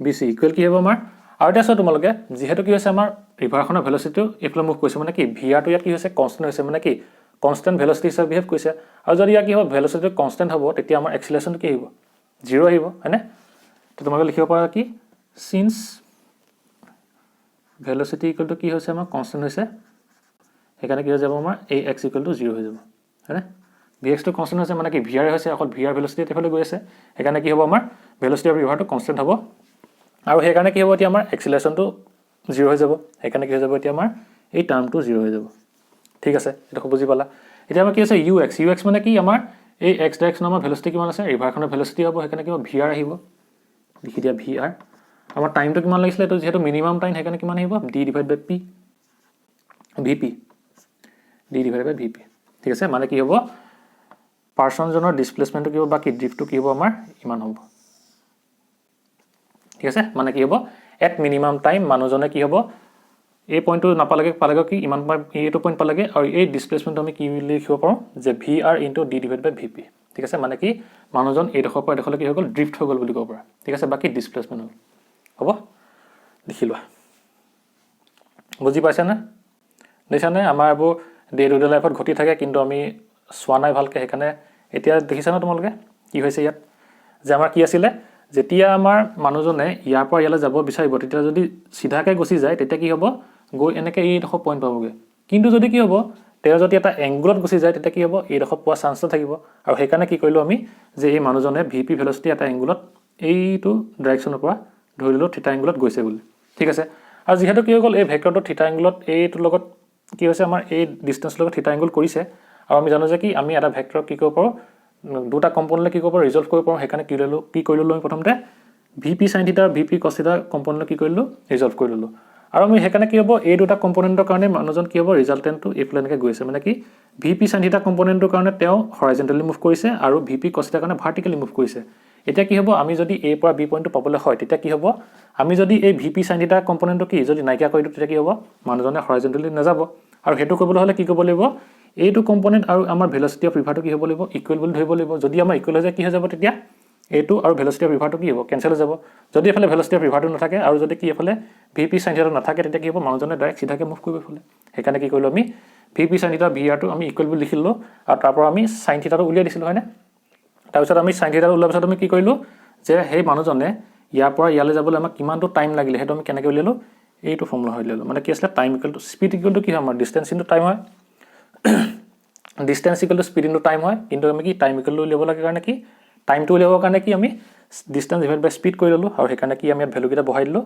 বি চি ইকুৱেল কি হ'ব আমাৰ আৰু এতিয়া চোৱা তোমালোকে যিহেতু কি হৈছে আমাৰ ৰিভাৰখনৰ ভেলচিটিটো এইফালে মুভ কৰিছে মানে কি ভি আৰটো ইয়াত কি হৈছে কনষ্টেণ্ট হৈছে মানে কি কনষ্টেণ্ট ভেলচিটি হিচাপে বিহেভ কৰিছে আৰু যদি ইয়াৰ কি হ'ব ভেলচিটিটো কনষ্টেণ্ট হ'ব তেতিয়া আমাৰ এক্সিলেশ্যনটো কি আহিব 0 আহিব হয়নে তো তোমালোকে লিখিব পাৰা কি চিন্স ভেলচিটি ইকুৱেল টু কি হৈছে আমাৰ কনষ্টেণ্ট হৈছে সেইকাৰণে কি হৈ যাব আমাৰ এই এক্স ইকুৱেল টু 0 হৈ যাব হয়নে ভি এক্সটো কনষ্টেণ্ট হৈছে মানে কি ভি আৰ হৈছে অকল ভি আৰ ভেলচিটি এইফালে গৈ আছে সেইকাৰণে কি হ'ব আমাৰ ভেলচিটি অফ ৰিভাৰটো কনষ্টেণ্ট হ'ব আৰু সেইকাৰণে কি হ'ব এতিয়া আমাৰ এক্সিলেশ্যনটো 0 হৈ যাব সেইকাৰণে কি হৈ যাব এতিয়া আমাৰ এই টাৰ্মটো 0 হৈ যাব ঠিক আছে এটা বুজি পালা এতিয়া আমাৰ কি আছে ইউ এক্স মানে কি আমাৰ এই এক্স ডাইৰেকশ্যনৰ আমাৰ ভেলচিটি কিমান আছে ৰিভাৰখনৰ ভেলচিটি হ'ব সেইকাৰণে কি হ'ব ভি আৰ আহিব লিখি দিয়া ভি আৰ আমাৰ টাইমটো কিমান লাগিছিলে এইটো যিহেতু মিনিমাম টাইম সেইকাৰণে কিমান আহিব D divide by P V P D divide by V P ঠিক আছে মানে কি হ'ব পাৰ্চনজনৰ ডিছপ্লেচমেণ্টটো কি হ'ব বা কি ড্ৰিফ্টটো কি হ'ব আমাৰ ইমান হ'ব ঠিক আছে মানে কি হ'ব এট মিনিমাম টাইম মানুহজনে কি হ'ব এই পইণ্টটো নাপালেগে পালেগৈ কি ইমান এইটো পইণ্ট পালেগে আৰু এই ডিছপ্লেচমেণ্টটো আমি কি লিখিব পাৰোঁ যে V R into D divide by V P ঠিক আছে মানে কি মানুহজন এইডোখৰ পৰা এডোখৰলৈ কি হৈ গ'ল ড্ৰিফ্ট হৈ গ'ল বুলি ক'ব পাৰা ঠিক আছে বাকী ডিছপ্লেচমেণ্ট হ'ল হ'ব লিখি লোৱা বুজি পাইছানে দেখিছানে আমাৰ এইবোৰ ডে টু ডে লাইফত ঘটি থাকে কিন্তু আমি চোৱা নাই ভালকৈ সেইকাৰণে এতিয়া দেখিছানে তোমালোকে কি হৈছে ইয়াত যে আমাৰ কি আছিলে যেতিয়া আমাৰ মানুহজনে ইয়াৰ পৰা ইয়ালৈ যাব বিচাৰিব তেতিয়া যদি চিধাকৈ গুচি যায় তেতিয়া কি হ'ব গৈ এনেকৈ এইডোখৰ পইণ্ট পাবগৈ কিন্তু যদি কি হ'ব তেওঁ যদি এটা এংগুলত গুচি যায় তেতিয়া কি হ'ব এইডোখৰ পোৱা চান্সটো থাকিব আৰু সেইকাৰণে কি কৰিলোঁ আমি যে এই মানুহজনে ভি পি ভেলচিটি এটা এংগুলত এইটো ডাইৰেকশ্যনৰ পৰা ধৰি ল'লোঁ থিটা এংগুলত গৈছে বুলি ঠিক আছে আৰু যিহেতু কি হৈ গ'ল এই ভেক্টৰটো থিটা এংগুলত এইটোৰ লগত কি হৈছে আমাৰ এই ডিষ্টেঞ্চৰ লগত থিটা এংগুল কৰিছে আৰু আমি জানো যে কি আমি এটা ভেক্টৰ কি কৰিব পাৰোঁ দুটা কম্পনেণ্টলৈ কি কৰিব পাৰোঁ ৰিজল্ভ কৰিব পাৰোঁ সেইকাৰণে কি কৰি ল'লোঁ আমি প্ৰথমতে ভি পি চাইন থিটা ভি পি কছ থিটা কম্পনেণ্টলৈ কি কৰিলোঁ ৰিজল্ভ কৰি ল'লোঁ আৰু আমি সেইকাৰণে কি হ'ব এই দুটা কম্পনেণ্টৰ কাৰণে মানুহজন কি হ'ব ৰিজাল্টেণ্টটো এইফালে এনেকৈ গৈছে মানে কি ভি পি চাইন থিটা কম্পনেণ্টৰ কাৰণে তেওঁ হৰাইজেণ্টেলি মুভ কৰিছে আৰু ভি পি কছ থিটাৰ কাৰণে ভাৰ্টিকেলি মুভ কৰিছে এতিয়া কি হ'ব আমি যদি এ পৰা বি পইণ্টটো পাবলৈ হয় তেতিয়া কি হ'ব আমি যদি এই ভি পি চাইন থিটা কম্পনেণ্টটো কি যদি নাইকিয়া কৰি দিওঁ তেতিয়া কি হ'ব মানুহজনে হৰাইজেণ্টেলি নাযাব আৰু সেইটো কৰিবলৈ হ'লে কি কৰিব লাগিব এইটো কম্পনেণ্ট আৰু আমাৰ ভেলচিটি অফ ৰিভাৰটো কি হ'ব লাগিব ইকুৱেল বুলি ধৰিব লাগিব যদি আমাৰ ইকুৱেল হৈ যায় কি হৈ যাব তেতিয়া এইটো আৰু ভেলচিটি অফ ৰিভাৰটো কি হ'ব কেঞ্চেল হৈ যাব যদি এফালে ভেলচিটি অফ ৰিভাৰটো নাথাকে আৰু যদি কি এফালে ভি পি চাইন থিটাটো নাথাকে তেতিয়া কি হ'ব মানুহজনে ডাইৰেক্ট চিধাকৈ মুভ কৰিব এফালে সেইকাৰণে কি কৰিলোঁ আমি ভি পি চাইন থিটা ভি আৰটো আমি ইকুৱেল বুলি লিখিলোঁ আৰু তাৰ পৰা আমি চাইন থিটাটো উলিয়াই দিছিলোঁ হয়নে তাৰপিছত আমি চাইন থিটাটো ওলোৱাৰ পিছত আমি কি কৰিলোঁ যে সেই মানুহজনে ইয়াৰ পৰা ইয়ালৈ যাবলৈ আমাক কিমানটো টাইম লাগিলে সেইটো আমি কেনেকৈ উলিয়ালোঁ এইটো ফৰ্মুলা হৈ উলিয়ালোঁ মানে কি আছিলে time equal to speed equal to কি হয় আমাৰ ডিষ্টেঞ্চ ইনটু টাইম হয় distance equal to speed into time হয় কিন্তু আমি কি টাইম ইকুৱেল টু উলিয়াব লাগে কাৰণে কি টাইমটো উলিয়াবৰ কাৰণে কি আমি ডিষ্টেঞ্চ ডিভাইড বাই স্পীড কৰি ল'লোঁ আৰু সেইকাৰণে কি আমি ইয়াত ভেলুকেইটা বহাই দিলোঁ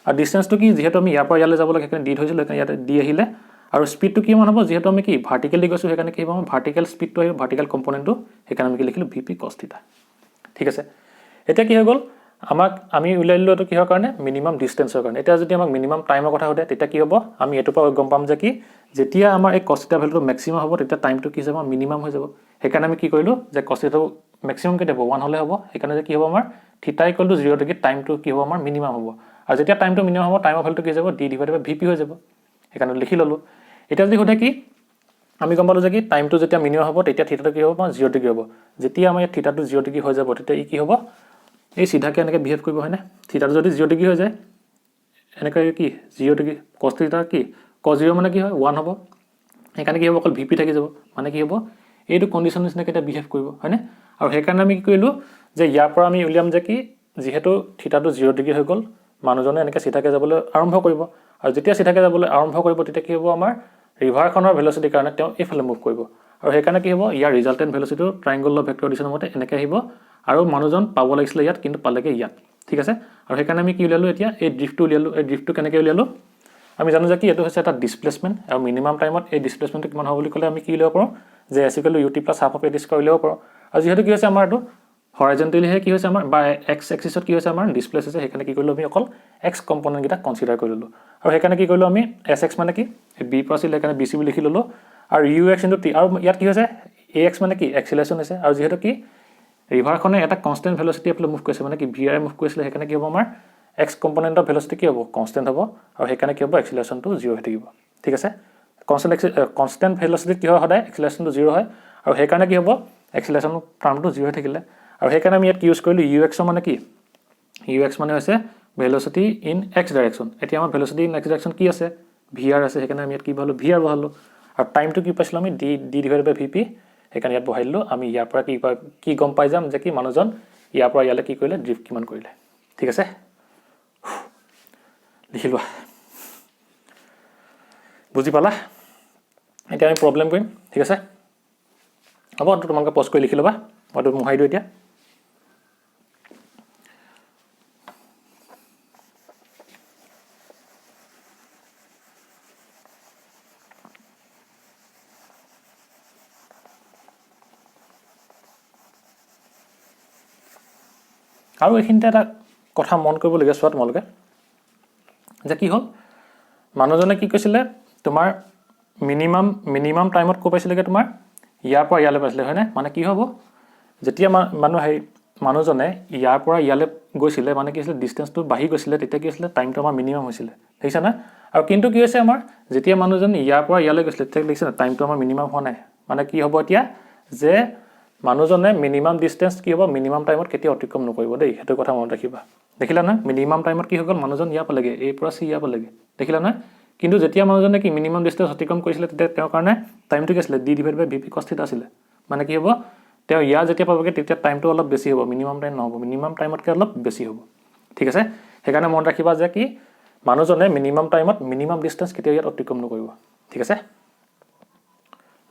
আৰু ডিষ্টেঞ্চটো কি যিহেতু আমি ইয়াৰ পৰা ইয়ালৈ যাব লাগে সেইকাৰণে ডি থৈছিলোঁ সেইকাৰণে ইয়াতে ডি আহিলে আৰু স্পীডটো কিমান হ'ব যিহেতু আমি কি ভাৰ্টিকেলি গৈছোঁ সেইকাৰণে কি হ'ব আমাৰ ভাৰ্টিকেল স্পীডটো আহিব ভাৰ্টিকেল কম্পনেণ্টটো সেইকাৰণে আমি কি লিখিলোঁ ভি পি কছ থিটা ঠিক আছে এতিয়া কি হৈ গ'ল আমি উলিয়াই দিলোঁ এইটো কিহৰ কাৰণে মিনিমাম ডিষ্টেঞ্চৰ কাৰণে এতিয়া যদি আমাক মিনিমাম টাইমৰ কথা সোধে তেতিয়া কি হ'ব আমি এইটোৰ পৰা গম পাম যে কি যেতিয়া আমাৰ এই কছ থিটা ভেলুটো মেক্সিমাম হ'ব তেতিয়া টাইমটো কি যাব মিনিমাম হৈ যাব সেইকাৰণে আমি কি কৰিলোঁ যে কছ থিটাটো মেক্সিমাম কেতিয়া হ'ব 1 হ'লে হ'ব সেইকাৰণে যে কি হ'ব আমাৰ থিটা ইকুৱেল টু 0 ডিগ্ৰী টাইমটো কি হ'ব আমাৰ মিনিমাম হ'ব আৰু যেতিয়া টাইমটো মিনিমাম হ'ব টাইমৰ ভেলুটো কি যাব ডি ডিভাইডেড বাই ভিপি হৈ যাব সেইকাৰণে লিখি ল'লোঁ এতিয়া যদি সোধে কি আমি গম পালোঁ যে কি টাইমটো যেতিয়া মিনিমাম হ'ব তেতিয়া থিটাটো কি হ'ব আমাৰ 0 ডিগ্ৰী হ'ব যেতিয়া আমাৰ থিটাটো 0 ডিগ্ৰী হৈ যাব তেতিয়া ই কি হ'ব এই সিধাকে এনেকৈ বিহেভ কৰিব হয়নে থিটাটো যদি 0 ডিগ্ৰী হৈ যায় এনেকৈ কি 0 ডিগ্ৰী কছ থিটা কি কছ 0 মানে কি হয় 1 হ'ব সেইকাৰণে কি হ'ব অকল ভিপি থাকি যাব মানে কি হ'ব এইটো কণ্ডিশ্যন নিচিনাকৈ এটা বিহেভ কৰিব হয়নে আৰু সেইকাৰণে আমি কি কৰিলোঁ যে ইয়াৰ পৰা আমি উলিয়াম যে কি যিহেতু থিটাটো 0 ডিগ্ৰী হৈ গ'ল মানুহজনে এনেকৈ চিধাকৈ যাবলৈ আৰম্ভ কৰিব আৰু যেতিয়া চিধাকৈ যাবলৈ আৰম্ভ কৰিব তেতিয়া কি হ'ব আমাৰ ৰিভাৰখনৰ ভেল'চিটিৰ কাৰণে তেওঁ এইফালে মুভ কৰিব আৰু সেইকাৰণে কি হ'ব ইয়াৰ ৰিজাল্টেণ্ট ভেল'চিটিটো ট্ৰাইংগল ভেক্টৰ ডিশ্যনৰ মতে এনেকৈ আহিব আৰু মানুহজন পাব লাগিছিলে ইয়াত কিন্তু পালেগৈ ইয়াত ঠিক আছে আৰু সেইকাৰণে আমি কি উলিয়ালোঁ এতিয়া এই ড্ৰিফ্টটো উলিয়ালোঁ এই ড্ৰিফ্টটো কেনেকৈ উলিয়ালোঁ আমি জানো যে কি এইটো হৈছে এটা ডিছপ্লেচমেণ্ট আৰু মিনিমাম টাইমত এই ডিছপ্লেচমেণ্টটো কিমান হ'ব বুলি ক'লে আমি কি উলিয়াব পাৰোঁ যে s equal to u t plus half of a t square উলিয়াব পাৰোঁ আৰু যিহেতু কি হৈছে আমাৰ এইটো হৰাইজেণ্টেলিহে কি হৈছে আমাৰ বা এক্স এক্সিছত কি হৈছে আমাৰ ডিছপ্লেচ হৈছে সেইকাৰণে কি কৰিলোঁ আমি অকল এক্স কম্পনেণ্টকেইটা কনচিডাৰ কৰি ল'লোঁ আৰু সেইকাৰণে কি কৰিলোঁ আমি এছ এক্স মানে কি বি পৰা আছিল সেইকাৰণে বি চি বুলি লিখি ল'লোঁ আৰু ইউ এক্স ইনটু টি আৰু ইয়াত কি হৈছে এ এক্স মানে কি এক্সিলেশ্যন হৈছে আৰু যিহেতু কি ৰিভাৰখনে এটা কনষ্টেণ্ট ভেল'চিটি এফালে মুভ কৰিছে মানে কি ভি আৰ মুভ কৰিছিলে সেইকাৰণে কি হ'ব আমাৰ এক্স কম্পনেণ্টৰ ভেল'চিটি কি হ'ব কনষ্টেণ্ট হ'ব আৰু সেইকাৰণে কি হ'ব এক্সিলেশ্যনটো 0 হৈ থাকিব ঠিক আছে কনষ্টেণ্ট ভেল'চিটিত কি হয় সদায় এক্সিলেশ্যনটো 0 হয় আৰু সেইকাৰণে কি হ'ব এক্সিলেশ্যন টাৰ্মটো 0 হৈ থাকিলে আৰু সেইকাৰণে আমি ইয়াত ইউজ কৰিলোঁ ইউ এক্সৰ মানে কি ইউ এক্স মানে হৈছে ভেল'চিটি ইন এক্স ডাইৰেকশ্যন এতিয়া আমাৰ ভেল'চিটি ইন এক্স ডাইৰেকশ্যন কি আছে ভি আৰ আছে সেইকাৰণে আমি ইয়াত কি বহালোঁ ভি আৰ বহালোঁ আৰু টাইমটো কি পাইছিলোঁ আমি ডি ডিভাইডেড বাই ভি পি সেইকাৰণে ইয়াত বহাই দিলোঁ আমি ইয়াৰ পৰা কি গম পাই যাম যে কি মানুহজন ইয়াৰ পৰা ইয়ালৈ কি কৰিলে ড্ৰিফ্ট কিমান কৰিলে ঠিক আছে লিখি লোৱা বুজি পালা এতিয়া আমি প্ৰব্লেম কৰিম ঠিক আছে হ'ব তোমালোকে পজ কৰি লিখি ল'বা মইতো মোহাৰি দিওঁ এতিয়া আৰু এইখিনিতে এটা কথা মন কৰিবলগীয়া চোৱা তোমালোকে যে কি হ'ল মানুহজনে কি কৈছিলে তোমাৰ মিনিমাম টাইমত কৈ পাইছিলেগৈ তোমাৰ ইয়াৰ পৰা ইয়ালৈ পাইছিলে হয়নে মানে কি হ'ব যেতিয়া মানুহজনে ইয়াৰ পৰা ইয়ালৈ গৈছিলে মানে কি হৈছিলে ডিষ্টেঞ্চটো বাঢ়ি গৈছিলে তেতিয়া কি হৈছিলে টাইমটো আমাৰ মিনিমাম হৈছিলে দেখিছা না আৰু কিন্তু কি হৈছে আমাৰ যেতিয়া মানুহজন ইয়াৰ পৰা ইয়ালৈ গৈছিলে তেতিয়া দেখিছে না টাইমটো আমাৰ মিনিমাম হোৱা নাই মানে কি হ'ব এতিয়া যে মানুহজনে মিনিমাম ডিষ্টেঞ্চ কি হ'ব মিনিমাম টাইমত কেতিয়া অতিক্ৰম নকৰিব দেই সেইটো কথা মনত ৰাখিবা দেখিলা না মিনিমাম টাইমত কি হৈ গ'ল মানুহজন ইয়াৰ পালেগৈ এই পৰা চি ইয়াৰ পালেগৈ দেখিলা না কিন্তু যেতিয়া মানুহজনে কি মিনিমাম ডিষ্টেঞ্চ অতিক্ৰম কৰিছিলে তেতিয়া তেওঁৰ কাৰণে টাইমটো কি আছিলে D divide by V P কছ থিটা আছিলে মানে কি হ'ব তেওঁ ইয়াৰ যেতিয়া পাবগৈ তেতিয়া টাইমটো অলপ বেছি হ'ব মিনিমাম টাইম নহ'ব মিনিমাম টাইমতকৈ অলপ বেছি হ'ব ঠিক আছে সেইকাৰণে মনত ৰাখিবা যে কি মানুহজনে মিনিমাম টাইমত মিনিমাম ডিষ্টেঞ্চ কেতিয়াও ইয়াত অতিক্ৰম নকৰিব ঠিক আছে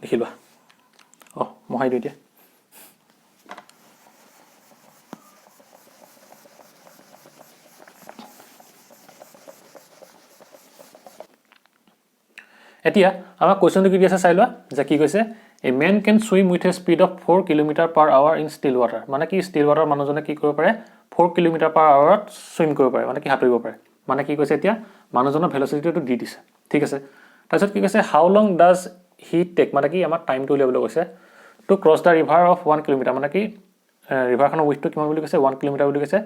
লিখি লোৱা মহাই দিওঁ এতিয়া এতিয়া আমাক কুৱেশ্যনটো কি আছে চাই লোৱা যে কি কৈছে a man can swim with a speed of 4 km/h in still water মানে কি ষ্টিল ৱাটাৰ মানুহজনে কি কৰিব পাৰে 4 km/h ছুইম কৰিব পাৰে মানে কি সাঁতুৰিব পাৰে মানে কি কৈছে এতিয়া মানুহজনৰ ভেল'চিটিটো দি দিছে ঠিক আছে তাৰপিছত কি কৈছে হাউ লং ডাজ হি টেক মানে কি আমাৰ টাইমটো উলিয়াবলৈ কৈছে to cross the river of 1 km মানে কি ৰিভাৰখনৰ উইথটো কিমান বুলি কৈছে 1 km বুলি কৈছে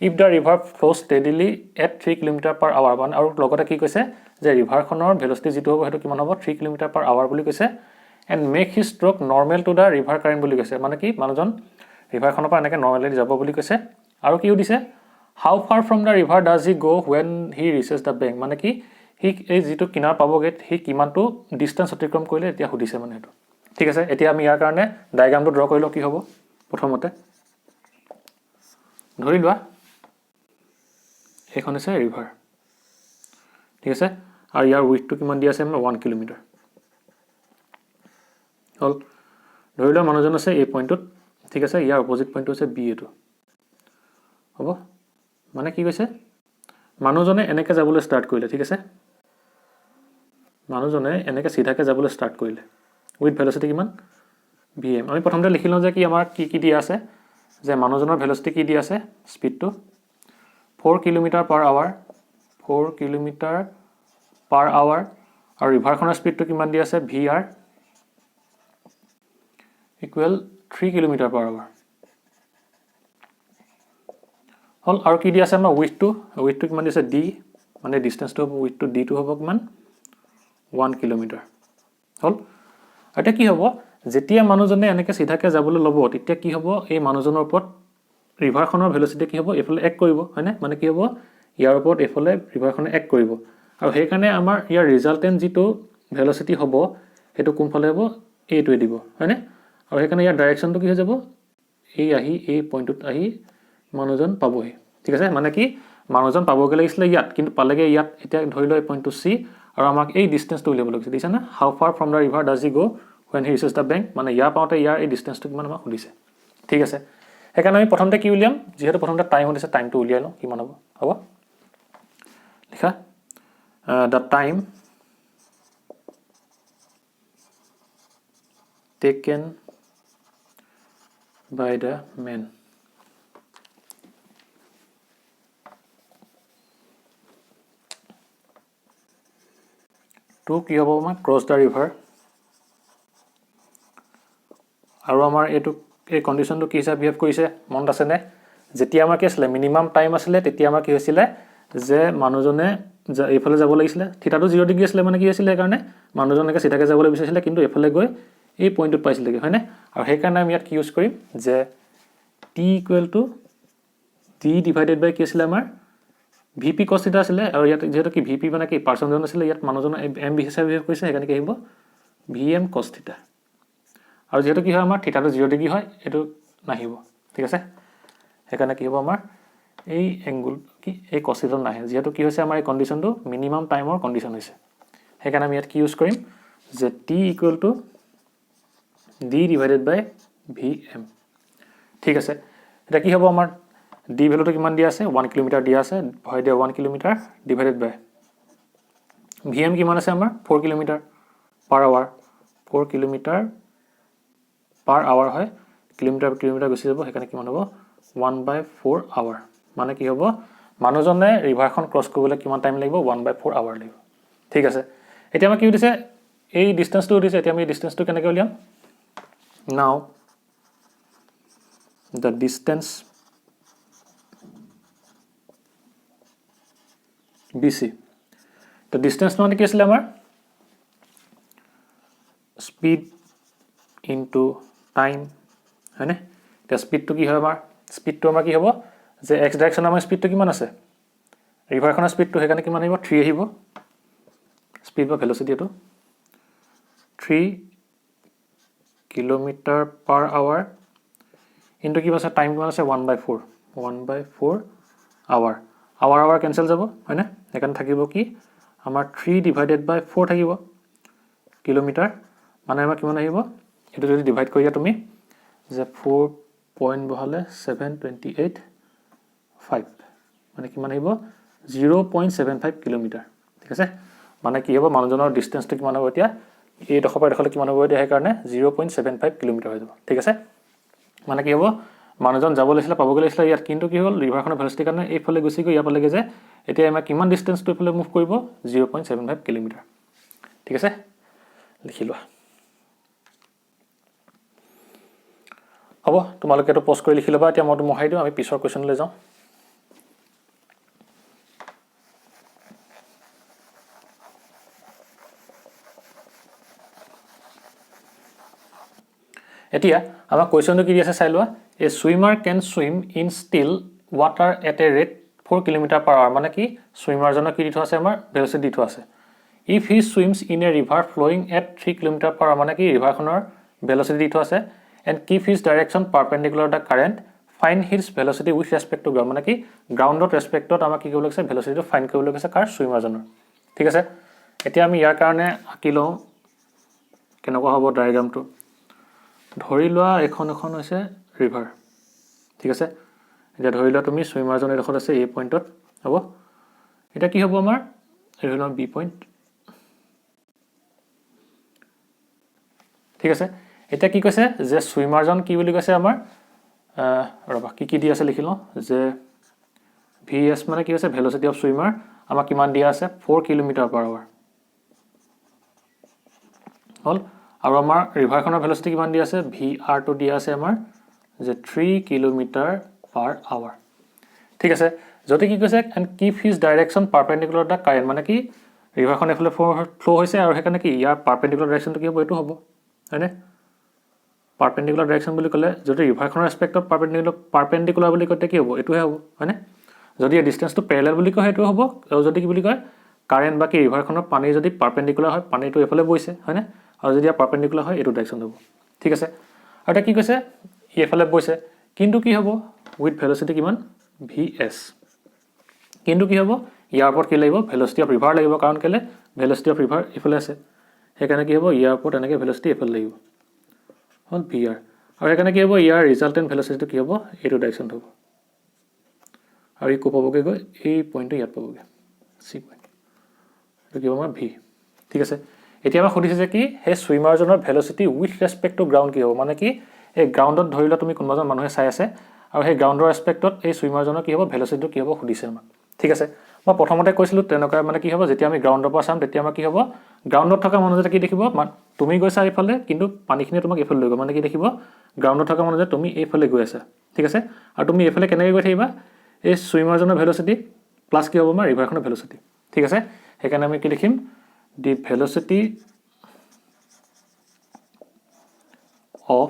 if the river flows steadily at 3 km/h মানে আৰু লগতে কি কৈছে যে ৰিভাৰখনৰ ভেল'চিটি যিটো হ'ব সেইটো কিমান হ'ব 3 km/h বুলি কৈছে and make he stroke normal to the river current বুলি কৈছে মানে কি মানুহজন ৰিভাৰখনৰ পৰা এনেকৈ নৰ্মেলি যাব বুলি কৈছে আৰু কি সুধিছে how far from the river does he go' when he reaches the bank মানে কি সি এই যিটো কিনাৰ পাবগৈ সি কিমানটো ডিষ্টেঞ্চ অতিক্ৰম কৰিলে এতিয়া সুধিছে মানে সেইটো ঠিক আছে এতিয়া আমি ইয়াৰ কাৰণে ডায়েগ্ৰামটো ড্ৰ কৰি লওঁ কি হ'ব প্ৰথমতে ধৰি লোৱা এইখন হৈছে ৰিভাৰ ঠিক আছে আৰু ইয়াৰ উইথটো কিমান দিয়া আছে আমাৰ 1 km হ'ল ধৰি লোৱা মানুহজন আছে এই পইণ্টটোত ঠিক আছে ইয়াৰ অপজিট পইণ্টটো হৈছে বি এইটো হ'ব মানে কি কৈছে মানুহজনে এনেকৈ যাবলৈ ষ্টাৰ্ট কৰিলে ঠিক আছে মানুহজনে এনেকৈ চিধাকৈ যাবলৈ ষ্টাৰ্ট কৰিলে উইথ ভেলচিটি কিমান vm আমি প্ৰথমতে লিখি লওঁ যে কি আমাৰ কি দিয়া আছে যে মানুহজনৰ ভেলচিটি কি দিয়া আছে স্পীডটো 4 km/h 4 km/h আৰু ৰিভাৰখনৰ স্পীডটো কিমান দিয়া আছে vr ইকুৱেল 3 km/h হল আৰু কি দিয়া আছে আমাৰ উইথটো কিমান দিছে d মানে ডিসটেন্সটো হ'ব উইথটো d টো হ'ব কিমান 1 km হল এটা কি হ'ব যেতিয়া মানুহজনে এনেকৈ সিধাকৈ যাবলৈ ল'ব তেতিয়া কি হ'ব এই মানুহজনৰ ওপৰত ৰিভাৰখনৰ ভেলচিটি কি হ'ব এফালে এক কৰিব হয়নে মানে কি হ'ব ইয়াৰ ওপৰত এফালে ৰিভাৰখনে এক কৰিব আৰু সেই কাৰণে আমাৰ ইয়াৰ ৰিজাল্টেন্ট যেটো ভেলচিটি হ'ব হেতু কোনফালে হ'ব এইটোৱে দিব হয়নে আৰু সেই কাৰণে ইয়াৰ ডাইৰেকশনটো কি হৈ যাব এই আহি এই পইণ্টত আহি মানুহজন পাবহি ঠিক আছে মানে কি মানুহজন পাবগে লাগিছিল ইয়াত কিন্তু পালেগে ইয়াত এতিয়া ধৰি লয় পইণ্টটো c আৰু আমাক এই ডিসটেন্সটো উলিয়াব লাগিছে দিছে না হাউ far from da river does he go when he reaches the bank মানে ইয়াৰ পাওঁতে ইয়াৰ এই ডিসটেন্সটো কিমান আমাক সুধিছে ঠিক আছে সেইকাৰণে আমি প্ৰথমতে কি উলিয়াম যেহেতু প্ৰথমতে টাইম হৈছে টাইমটো উলিয়াই লওঁ কিমান হ'ব লিখা the time taken by the man to কি হ'ব আমাৰ cross the river আৰু আমাৰ এইটো এই কন্ডিশনটো কি হিচাপে বিহেভ কৰিছে মনত আছে নে যেতিয়া আমাৰ কি আছিল মিনিমাম টাইম আছিল তেতিয়া আমাৰ কি হৈছিল যে মানুহজনে এইফালে যাব লাগিছিল থিতাটো 0 ডিগ্ৰী আছিল মানে কি আছিল কাৰণে মানুহজনকে সিধাকে যাবলৈ বিচাৰিছিল কিন্তু এফালে গৈ এই পইণ্টত পাইছিলগে হয়নে আৰু সেই কাৰণে আমি ইয়াত কি ইউজ কৰিম যে t d ডিভাইডেড বাই কি আছিল আমাৰ vp cos θ আছিল আৰু ইয়াত যেহেতু কি vp মানে কি পাৰ্সনজন আছিল ইয়াত মানুহজন m হিচাপে বিহেভ কৰিছে সেইকাৰণে কি আহিব vm cos θ আৰু যেহেতু কি হয় আমাৰ থিতাটো 0 ডিগ্ৰী হয় এটো নাহিব ঠিক আছে সেইকাৰণে কি হ'ব আমাৰ এই এংগল কি এই cos θ নাহে যেহেতু কি হৈছে আমাৰ এই কন্ডিশনটো মিনিমাম টাইমৰ কন্ডিশন হৈছে সেইকাৰণে আমি ইয়াত কি ইউজ কৰিম যে t d divided by vm ঠিক আছে এটা কি হ'ব আমাৰ d ভ্যালুটো কিমান দিয়া আছে 1 km দিয়া আছে হয় দিয়া 1 km divided by vm কিমান আছে আমাৰ 4 km/h 4 km/h হয় কিলোমিটাৰ গুছি যাব সেইকাৰণে কিমান হ'ব 1/4 hour মানে কি হ'ব মানুহজনে ৰিভাৰখন ক্ৰছ কৰিবলৈ কিমান টাইম লাগিব 1/4 hour লাগিব ঠিক আছে এতিয়া আমাৰ কি দিছে এই ডিসটেন্সটো দিছে এতিয়া আমি ডিসটেন্সটো কেনেকৈ উলিয়াম now the distance bc the distance মানে কি আছিল আমাৰ speed into time হয়নে তে স্পিডটো কি হয় আমাৰ স্পিডটো আমাৰ কি হ'ব যে x ডাইৰেকশন আমাৰ স্পিডটো কিমান আছে ৰিভাৰখনৰ স্পিডটো হেকানে কিমান আহিব 3 আহিব স্পিড বা ভেলোসিটি এটো 3 km/h ইনটু কি আছে টাইম কিমান আছে 1/4 hour কেনসেল যাব হয়নে হেকানে থাকিব কি আমাৰ 3 ডিভাইডেড বাই 4 থাকিব কিলোমিটাৰ মানে আমাৰ কিমান আহিব এটো যদি ডিভাইড কৰিয়া তুমি যে 4 পইণ্ট বহালে 728 5 মানে কিমান আহিব 0.75 কিলোমিটাৰ ঠিক আছে মানে কি হ'ব মানুহজনৰ ডিসটেন্সটো কিমান হ'ব এতিয়া এই ডখৰ ডখৰ কিমান হ'ব এতিয়া কাৰণে 0.75 কিলোমিটাৰ হৈ যাব ঠিক আছে মানে কি হ'ব মানুহজন যাব লাগিছিল পাব লাগিছিল ইয়াত কিন্তু কি হ'ল ৰিভাৰখনৰ ভেলোসিটি কাৰণে এইফালে গুছি গৈ ইয়াৰ পালেগে যে এতিয়া আমাৰ কিমান ডিসটেন্সটো এইফালে মুভ কৰিব 0.75 কিলোমিটাৰ ঠিক আছে লিখি লোৱা হ'ব তোমালোকে এটো পোষ্ট কৰি লিখি লবা এতিয়া মই মোহাই দিও আমি পিছৰ কোৱেশ্চনলৈ যাওঁ এতিয়া আমাৰ কোৱেশ্চনটো কি আছে চাই লোৱা a swimmer can swim in still water at a rate 4 km/h মানে কি সুইমাৰজনৰ কি দিথ আছে আমাৰ ভেলোসিটি দিথ আছে if he swims in a river flowing at 3 km/h মানে কি ৰিভাৰখনৰ ভেলোসিটি দিথ আছে and keep his direction perpendicular to the current find his velocity with respect to ground মানে কি গ্ৰাউণ্ডত ৰেসপেক্টত আমাৰ কি কৰিব লাগিছে ভেলোসিটিটো ফাইন্ড কৰিব লাগিছে কাৰ সুইমাৰজনৰ ঠিক আছে এতিয়া আমি ইয়াৰ কাৰণে আকি লওঁ কেনেকুৱা হ'ব ডায়াগ্ৰামটো ধৰি লোৱা এখন হৈছে ৰিভাৰ ঠিক আছে এতিয়া ধৰি লোৱা তুমি সুইমাৰজনৰ দেখত আছে এই পইণ্টত হ'ব এটা কি হ'ব আমাৰ ধৰি লোৱা বি পইণ্ট ঠিক আছে এটা কি কৈছে যে সুইমাৰজন কি বুলি কৈছে আমাৰ ৰবা কি দি আছে লিখি লওঁ যে vs মানে কি হৈছে ভেলোচিটি অফ সুইমাৰ আমাক কিমান দিয়া আছে 4 km/h হল আৰু আমাৰ ৰিভাৰখনৰ ভেলোচিটি কিমান দিয়া আছে vr টো দিয়া আছে আমাৰ যে 3 km/h ঠিক আছে যদি কি কৈছে and keep his direction perpendicular the current মানে কি ৰিভাৰখন এফালে ফ্লো হৈছে আৰু হেকানে কি ইয়াৰ পাৰপেন্ডিকুলাৰ ডাইৰেকশনটো কি হ'ব এটো হ'ব হয়নে পাৰপেন্ডিকুলাৰ ডাইৰেকশন বুলি ক'লে যদি ৰিভাৰখনৰ ৰেসপেক্টত পাৰপেন্ডিকুলাৰ বুলি কতে কি হ'ব এটোহে হ'ব হয়নে যদি ডিসটেন্সটো প্যাৰেলাল বুলি কয় এটো হ'ব আৰু যদি কি বুলি কয় কাৰেন্ট বা কি ৰিভাৰখনৰ পানী যদি পাৰপেন্ডিকুলাৰ হয় পানীটো এফালে বৈছে হয়নে আৰু যদি পাৰপেন্ডিকুলাৰ হয় এটো ডাইৰেকশন হ'ব ঠিক আছে আৰু এটা কি কৈছে এফালে বৈছে কিন্তু কি হ'ব উইথ ভেলোচিটি কিমান vs কিন্তু কি হ'ব ইয়াৰ ওপৰত কি লাগিব ভেলোচিটি অফ ৰিভাৰ লাগিব কাৰণ কেলে ভেলোচিটি অফ ৰিভাৰ ইফালে আছে হেকানে কি হ'ব ইয়াৰ ওপৰত এনেকে ভেলোচিটি ইফালে লাগিব হল vr আৰু হেকানে কি হ'ব ইয়াৰ ৰিজাল্টেন্ট ভেলোচিটি কি হ'ব এটো ডাইৰেকশন হ'ব আৰু ই কোপাবগে গৈ এই পইণ্টটো ইয়াত পাবগে সি পইণ্ট এটো কি হ'ব আমাৰ v ঠিক আছে এতিয়া আমাৰ খুদিছে যে কি হে সুইমাৰজনৰ velocity with respect to ground কি হ'ব মানে কি এই গ্ৰাউণ্ডত ধৰিলা তুমি কোনবাজন মানুহে চাই আছে আৰু হে গ্ৰাউণ্ডৰ ৰেসপেক্টত এই সুইমাৰজনৰ কি হ'ব ভেলোচিটি কি হ'ব খুদিছে আমাক ঠিক আছে মই প্ৰথমতে কৈছিলো তেনেকুৱা মানে কি হ'ব যেতিয়া আমি গ্ৰাউণ্ডৰ পৰা চাম তেতিয়া আমাৰ কি হ'ব গ্ৰাউণ্ডত থকা মানুহজে কি দেখিব তুমি গৈছা ইফালে কিন্তু পানীখিনি তোমাক ইফালে লৈ গৈ মানে কি দেখিব গ্ৰাউণ্ডত থকা মানুহজে তুমি ইফালে গৈ আছা ঠিক আছে আৰু তুমি ইফালে কেনেকৈ গৈ থাকিবা এই সুইমাৰজনৰ ভেলোচিটি প্লাস কি হ'ব আমাৰ ৰিভাৰখনৰ ভেলোচিটি ঠিক আছে হেকানে আমি কি লিখিম the velocity of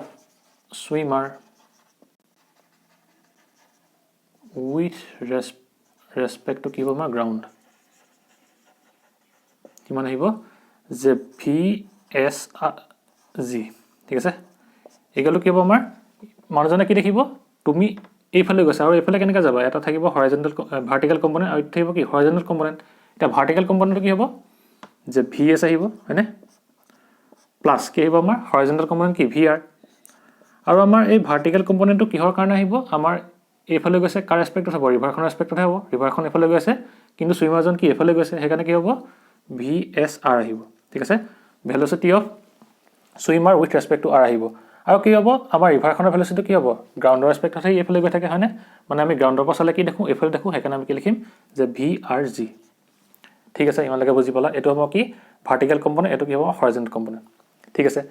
swimmer with respect to কি হ'ব আমাৰ গ্ৰাউণ্ড কিমান আহিব যে vsg ঠিক আছে এগুলো কি হ'ব আমাৰ মানুহজনে কি দেখিব তুমি এইফালে গৈছা আৰু এইফালে কেনেকৈ যাবা এটা থাকিব হৰাইজন্টাল ভাৰ্টিকেল কম্পোনেন্ট আৰু থাকিব কি হৰাইজন্টাল কম্পোনেন্ট এটা ভাৰ্টিকেল কম্পোনেন্টটো কি হ'ব যে vs আহিব হয়নে প্লাস কি আহিব আমাৰ হৰাইজন্টাল কম্পোনেন্ট কি vr আৰু আমাৰ এই ভাৰ্টিকেল কম্পোনেন্টটো কিহৰ কাৰণে আহিব আমাৰ এইফালে গৈছে কাৰ ৰেসপেক্টত হ'ব ৰিভাৰখনৰ ৰেসপেক্টত হ'ব ৰিভাৰখন এফালে গৈছে কিন্তু সুইমাৰজন কি এফালে গৈছে হেকানে কি হ'ব vsr আহিব ঠিক আছে velocity of সুইমাৰ with respect two r আহিব আৰু কি হ'ব আমাৰ ৰিভাৰখনৰ ভেলোচিটি কি হ'ব গ্ৰাউণ্ডৰ ৰেসপেক্টত হে এফালে গৈ থাকে হয়নে মানে আমি গ্ৰাউণ্ডৰ পৰা চালে কি দেখো এফালে দেখো হেকানে আমি কি লিখিম যে vrg ঠিক আছে ইমানলৈকে বুজি পালা এটো হ'ব কি ভাৰ্টিকেল কম্পোনেন্ট এটো কি হ'ব হৰাইজন্টাল কম্পোনেন্ট ঠিক আছে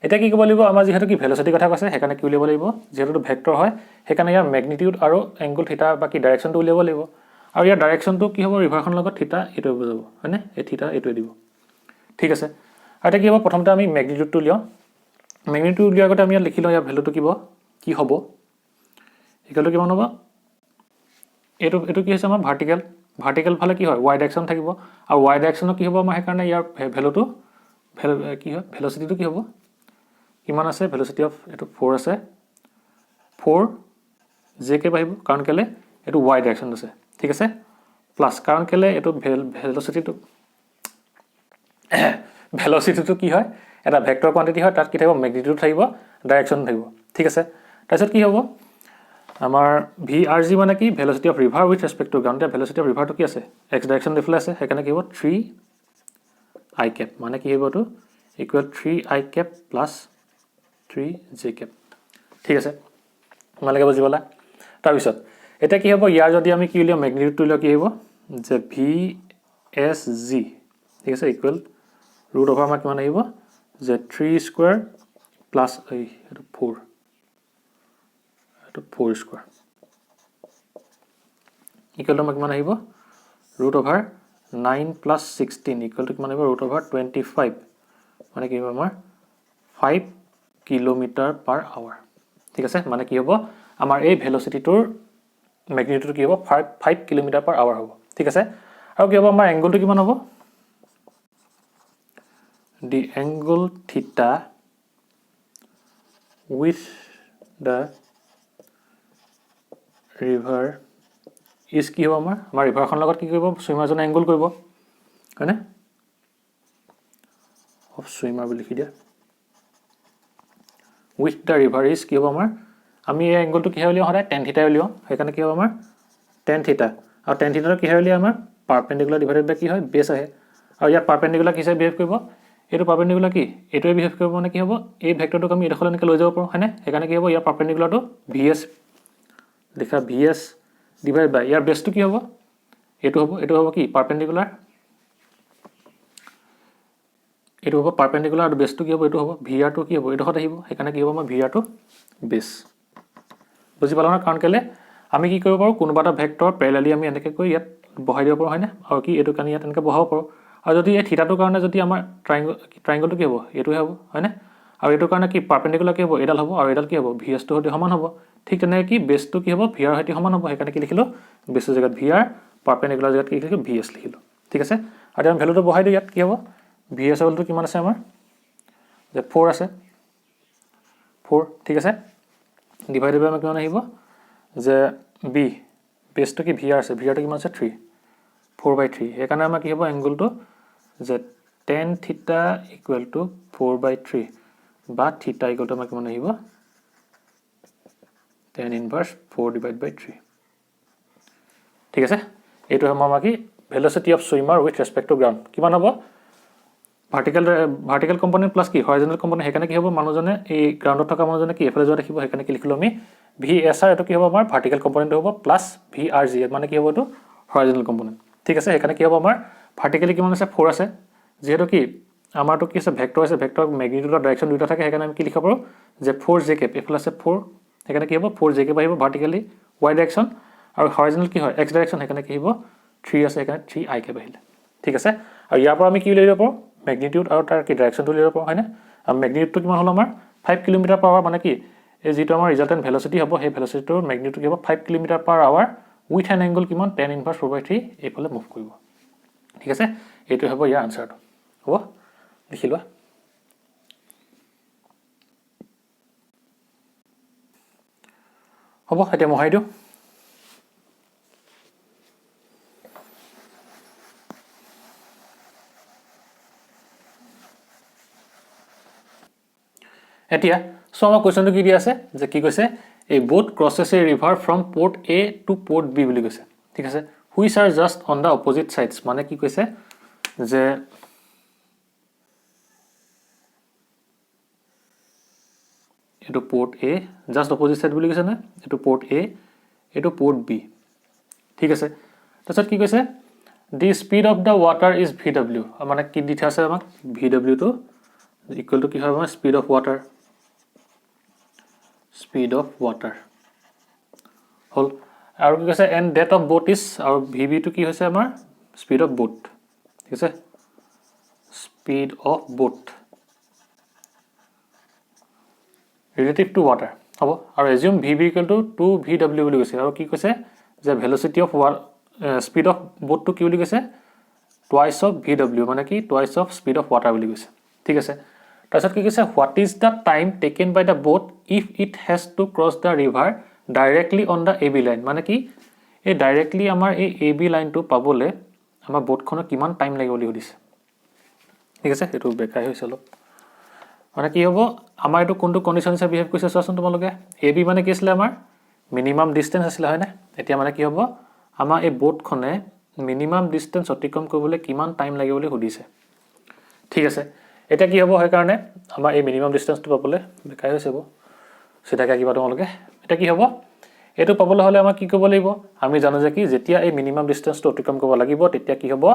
এটা কি ক'ব লাগিব আমাৰ যেহেতু কি ভেলোচিটি কথা কৈছে হেকানে কি উলিয়াব লাগিব যেহেতু ভেক্টৰ হয় হেকানে ইয়াৰ ম্যাগনিটিউড আৰু এংগল থিটা বা কি ডাইৰেকশনটো উলিয়াব লাগিব আৰু ইয়াৰ ডাইৰেকশনটো কি হ'ব ৰিভাৰখনৰ লগত থিটা এটো বুজাব হয়নে এই থিটা এটো দিব ঠিক আছে আৰু এটা কি হ'ব প্ৰথমতে আমি ম্যাগনিটিউডটো উলিয়াও ম্যাগনিটিউড উলিয়াৰ আগতে আমি ইয়াত লিখি লওঁ ইয়াৰ ভ্যালুটো কি হ'ব ইকুৱেল টু কিমান হ'ব এটো কি হৈছে আমাৰ ভাৰ্টিকেল ফালে কি হয় y ডাইৰেকশন থাকিব আৰু y ডাইৰেকশনত কি হ'ব আমাৰ হেকাৰণে ইয়াৰ ভ্যালুটো কি হয় ভেলোচিটিটো কি হ'ব কিমান আছে ভেলোচিটি অফ এটো 4 আছে 4 jk পাহিব কাৰণ কেলে এটো y ডাইৰেকশন আছে ঠিক আছে প্লাস কাৰণ কেলে এটো ভেলোচিটিটো কি হয় এটা ভেক্টৰ কোৱান্টিটি হয় তাত কি থাকিব ম্যাগনিটিউড থাকিব ডাইৰেকশন থাকিব ঠিক আছে তাৰপিছত কি হ'ব আমাৰ vrg মানে কি velocity of river with respect to ground velocity of ৰিভাৰটো কি আছে x ডাইৰেকশন দিফলে আছে হেকানে কি হ'ব 3 i cap মানে কি হ'ব তো equal 3 i cap plus 3 j cap ঠিক আছে মালকে বুজি পালা তাৰপিছত এটা কি হ'ব ইয়াৰ যদি আমি কি উলিয়াম ম্যাগনিটিউডটো উলিয়াও কি হ'ব যে vsg ঠিক আছে ইকুৱেল ৰুট অভাৰ আমাৰ কিমান আহিব যে 3 স্কয়াৰ প্লাস এটো 4 এটো 4 স্কয়াৰ ইকুৱেল আমাৰ কিমান আহিব root over 9 plus 16 equal to কিমান আহিব ৰুট অভাৰ 25 মানে কি হ'ব আমাৰ 5 km/h ঠিক আছে মানে কি হ'ব আমাৰ এই ভেলোচিটিটোৰ ম্যাগনিটিউড কি হ'ব 5 km/h হ'ব ঠিক আছে আৰু কি হ'ব আমাৰ এংগলটো কিমান হ'ব the angle theta with the river is কি হ'ব আমাৰ ৰিভাৰখন লগত কি কৰিব সুইমাৰজনে এংগল কৰিব হয়নে অফ সুইমাৰ বুলি লিখি দিয়া with the river is কি হ'ব আমাৰ আমি এই এংগলটো কি হয় হদাই tan থিটা উলিয়াও হেকানে কি হ'ব আমাৰ tan থিটা আৰু tan থিটাটো কি হয় আমাৰ পাৰপেন্ডিকুলাৰ ডিভাইডেড বাই কি হয় বেস আহে আৰু ইয়াত পাৰপেন্ডিকুলাৰ কি হিচাপে বিহেভ কৰিব এইটো পাৰপেণ্ডিকুলাৰ কি এইটোৱে বিহেভ কৰিব মানে কি হ'ব এই ভেক্টৰটোক আমি এইডোখৰলৈ এনেকৈ লৈ যাব পাৰোঁ হয়নে সেইকাৰণে কি হ'ব ইয়াৰ পাৰপেণ্ডিকুলাৰটো VS লিখা VS ডিভাইড বাই ইয়াৰ বেছটো কি হ'ব এইটো হ'ব কি পাৰপেণ্ডিকুলাৰ এইটো হ'ব পাৰপেণ্ডিকুলাৰ আৰু বেছটো কি হ'ব এইটো হ'ব VRটো কি হ'ব এইডোখৰত আহিব সেইকাৰণে কি হ'ব আমাৰ VRটো বেছ বুজি পালা না কাৰণ কেলে আমি কি কৰিব পাৰোঁ কোনোবা এটা ভেক্টৰ প্যাৰেলালি আমি এনেকৈ কৰি ইয়াত বহাই দিব পাৰোঁ হয়নে আৰু কি এইটো কাৰণে ইয়াত এনেকৈ বহাব পাৰোঁ আৰু যদি এই থিটাটোৰ কাৰণে যদি আমাৰ ট্ৰাইংগলটো কি হ'ব এইটোহে হ'ব হয়নে আৰু এইটোৰ কাৰণে কি পাৰপেণ্ডিকুলাৰ কি হ'ব এইডাল হ'ব আৰু এইডাল কি হ'ব VSটোৰ সৈতে সমান হ'ব ঠিক তেনেকৈ কি বেছটো কি হ'ব VR সৈতে সমান হ'ব সেইকাৰণে কি লিখিলোঁ বেছৰ জেগাত VR পাৰপেণ্ডিকুলাৰ জেগাত কি লিখিলোঁ VS লিখিলোঁ ঠিক আছে আৰু আমি ভেলুটো বহাই দিওঁ ইয়াত কি হ'ব VS ভেলুটো কিমান আছে আমাৰ যে 4 আছে 4 ঠিক আছে ডিভাইডেড বাই আমাৰ কিমান আহিব যে B বেছটো কি VR আছে VRটো কিমান আছে 3 4/3 সেইকাৰণে আমাৰ কি হ'ব এংগলটো যে tan theta equal to 4/3 বা theta equal to আমাৰ কিমান আহিব tan inverse 4/3 ঠিক আছে এইটো আমাৰ কি velocity of swimmer with respect to ground কিমান হ'ব ভাৰ্টিকেল কম্পোনেন্ট প্লাস কি হৰাইজন্টেল কম্পোনেন্ট সেইকাৰণে কি হ'ব মানুহজনে এই গ্ৰাউণ্ডত থকা মানুহজনে কি এফালে যোৱা দেখিব সেইকাৰণে কি লিখিলোঁ আমি VSR এটো কি হ'ব আমাৰ ভাৰ্টিকেল কম্পোনেন্ট হ'ব প্লাস VRG মানে কি হ'ব এটো হৰাইজন্টেল কম্পোনেন্ট ঠিক আছে সেইকাৰণে কি হ'ব আমাৰ ভাৰ্টিকেলি কিমান আছে 4 আছে যেহেতু কি আমাৰটো কি আছে ভেক্টৰ ম্যাগনিটিউড আৰু ডাইৰেকশন দুটা থাকে সেইকাৰণে আমি কি লিখিব পাৰোঁ যে 4 jk এফালে আছে 4 সেইকাৰণে কি হ'ব 4 jk আহিব ভাৰ্টিকেলি y ডাইৰেকশন আৰু হৰাইজন্টেল কি হয় x ডাইৰেকশন সেইকাৰণে কি হ'ব 3 আছে সেইকাৰণে 3 ik আহিলে ঠিক আছে আৰু ইয়াৰ পৰা আমি কি উলিয়াব পাৰোঁ ম্যাগনিটিউড আৰু তাৰ কি ডাইৰেকশনটো উলিয়াব পাৰোঁ হয়নে আৰু ম্যাগনিটিউডটো কিমান হ'ল আমাৰ 5 km/h মানে কি এই যেটো আমাৰ ৰিজাল্টেন্ট ভেলোচিটি হ'ব সেই ভেলোচিটিৰ ম্যাগনিটিউড কি হ'ব 5 km/h উইথ এন এংগল কিমান tan inverse 4/3 এইফালে মুভ কৰিব ঠিক আছে এইটো হ'ব ইয়াৰ আনসাৰটো হ'ব লিখি লোৱা হ'ব এতিয়া মহাই দিওঁ এতিয়া সো আমাৰ কোৱেশ্চনটো কি দিয়া আছে যে কি কৈছে a boat crosses a river from port A to port B বুলি কৈছে ঠিক আছে which are just on the opposite sides মানে কি কৈছে যে এটো port A just opposite side বুলি কৈছে না এটো port A এটো port B ঠিক আছে তাৰছত কি কৈছে the speed of the water is VW মানে কি দিঠা আছে আমাক VW টো equal to কি হয় আমাৰ speed of water হল আৰু কি কৈছে and that of boat is আৰু VB টো কি হৈছে আমাৰ speed of boat ঠিক আছে speed of boat relative to water হ'ব আৰু assume VB equal to 2VW বুলি কৈছে আৰু কি কৈছে যে velocity of speed of boat টো কি বুলি কৈছে twice of VW মানে কি twice of speed of water বুলি কৈছে ঠিক আছে তাৰছত কি কৈছে what is the time taken by the boat if it has to cross the river directly on the AB line মানে কি এই ডাইৰেক্টলি আমাৰ এই AB লাইনটো পাবলে আমাৰ বোটখনৰ কিমান টাইম লাগিব বুলি সুধিছে ঠিক আছে এটো বেকাই হৈছিল মানে কি হ'ব আমাৰ এটো কোনটো কন্ডিশন হিচাপে বিহেভ কৰিছে চোৱাচোন তোমালোকে AB মানে কি আছিল আমাৰ মিনিমাম ডিসটেন্স আছিল হয় না এতিয়া মানে কি হ'ব আমাৰ এই বোটখনে মিনিমাম ডিসটেন্স অতিক্ৰম কৰিবলৈ কিমান টাইম লাগিব বুলি সুধিছে ঠিক আছে এটা কি হ'ব হয় কাৰণে আমাৰ এই মিনিমাম ডিসটেন্সটো পাবলে বেকাই হৈছে হ'ব সেটাকে কিবা তোমালোকে এটা কি হ'ব এটো পাবলে হলে আমাৰ কি কৰিব লাগিব আমি জানো যে কি যেতিয়া এই মিনিমাম ডিসটেন্সটো অতিক্ৰম কৰিব লাগিব তেতিয়া কি হ'ব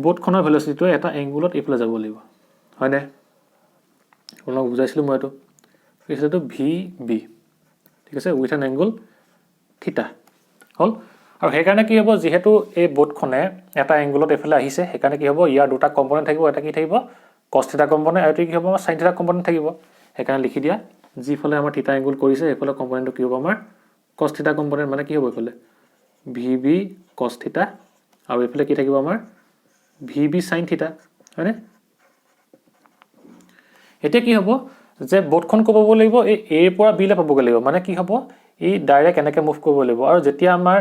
বোটখনৰ ভেলোচিটিটো এটা এংগুলত ইফালে যাব লাগিব হয় না আপোনাক বুজাইছিলো মই এটো কিছটো VB ঠিক আছে উইথ এন এংগল থিটা হল আৰু সেই কাৰণে কি হ'ব যেহেতু এই বোটখনে এটা এংগুলত ইফালে আহিছে সেই কাৰণে কি হ'ব ইয়াৰ দুটা কম্পোনেন্ট থাকিব এটা কি থাকিব cos থিটা কম্পোনেন্ট আৰু কি হ'ব আমাৰ sin থিটা কম্পোনেন্ট থাকিব সেই কাৰণে লিখি দিয়া যিফালে আমাৰ থিটা এংগল কৰিছে এইফালে কম্পোনেন্টটো কি হ'ব আমাৰ cos থিটা কম্পোনেন্ট মানে কি হ'ব এইফালে VB cos থিটা আৰু এইফালে কি থাকিব আমাৰ VB sin থিটা হয়নে এটা কি হ'ব যে বোটখন কব লাগিব এই A পৰা B লে পাবগে লাগিব মানে কি হ'ব এই ডাইৰেক্ট এনেকে মুভ কৰিব লাগিব আৰু যেতিয়া আমাৰ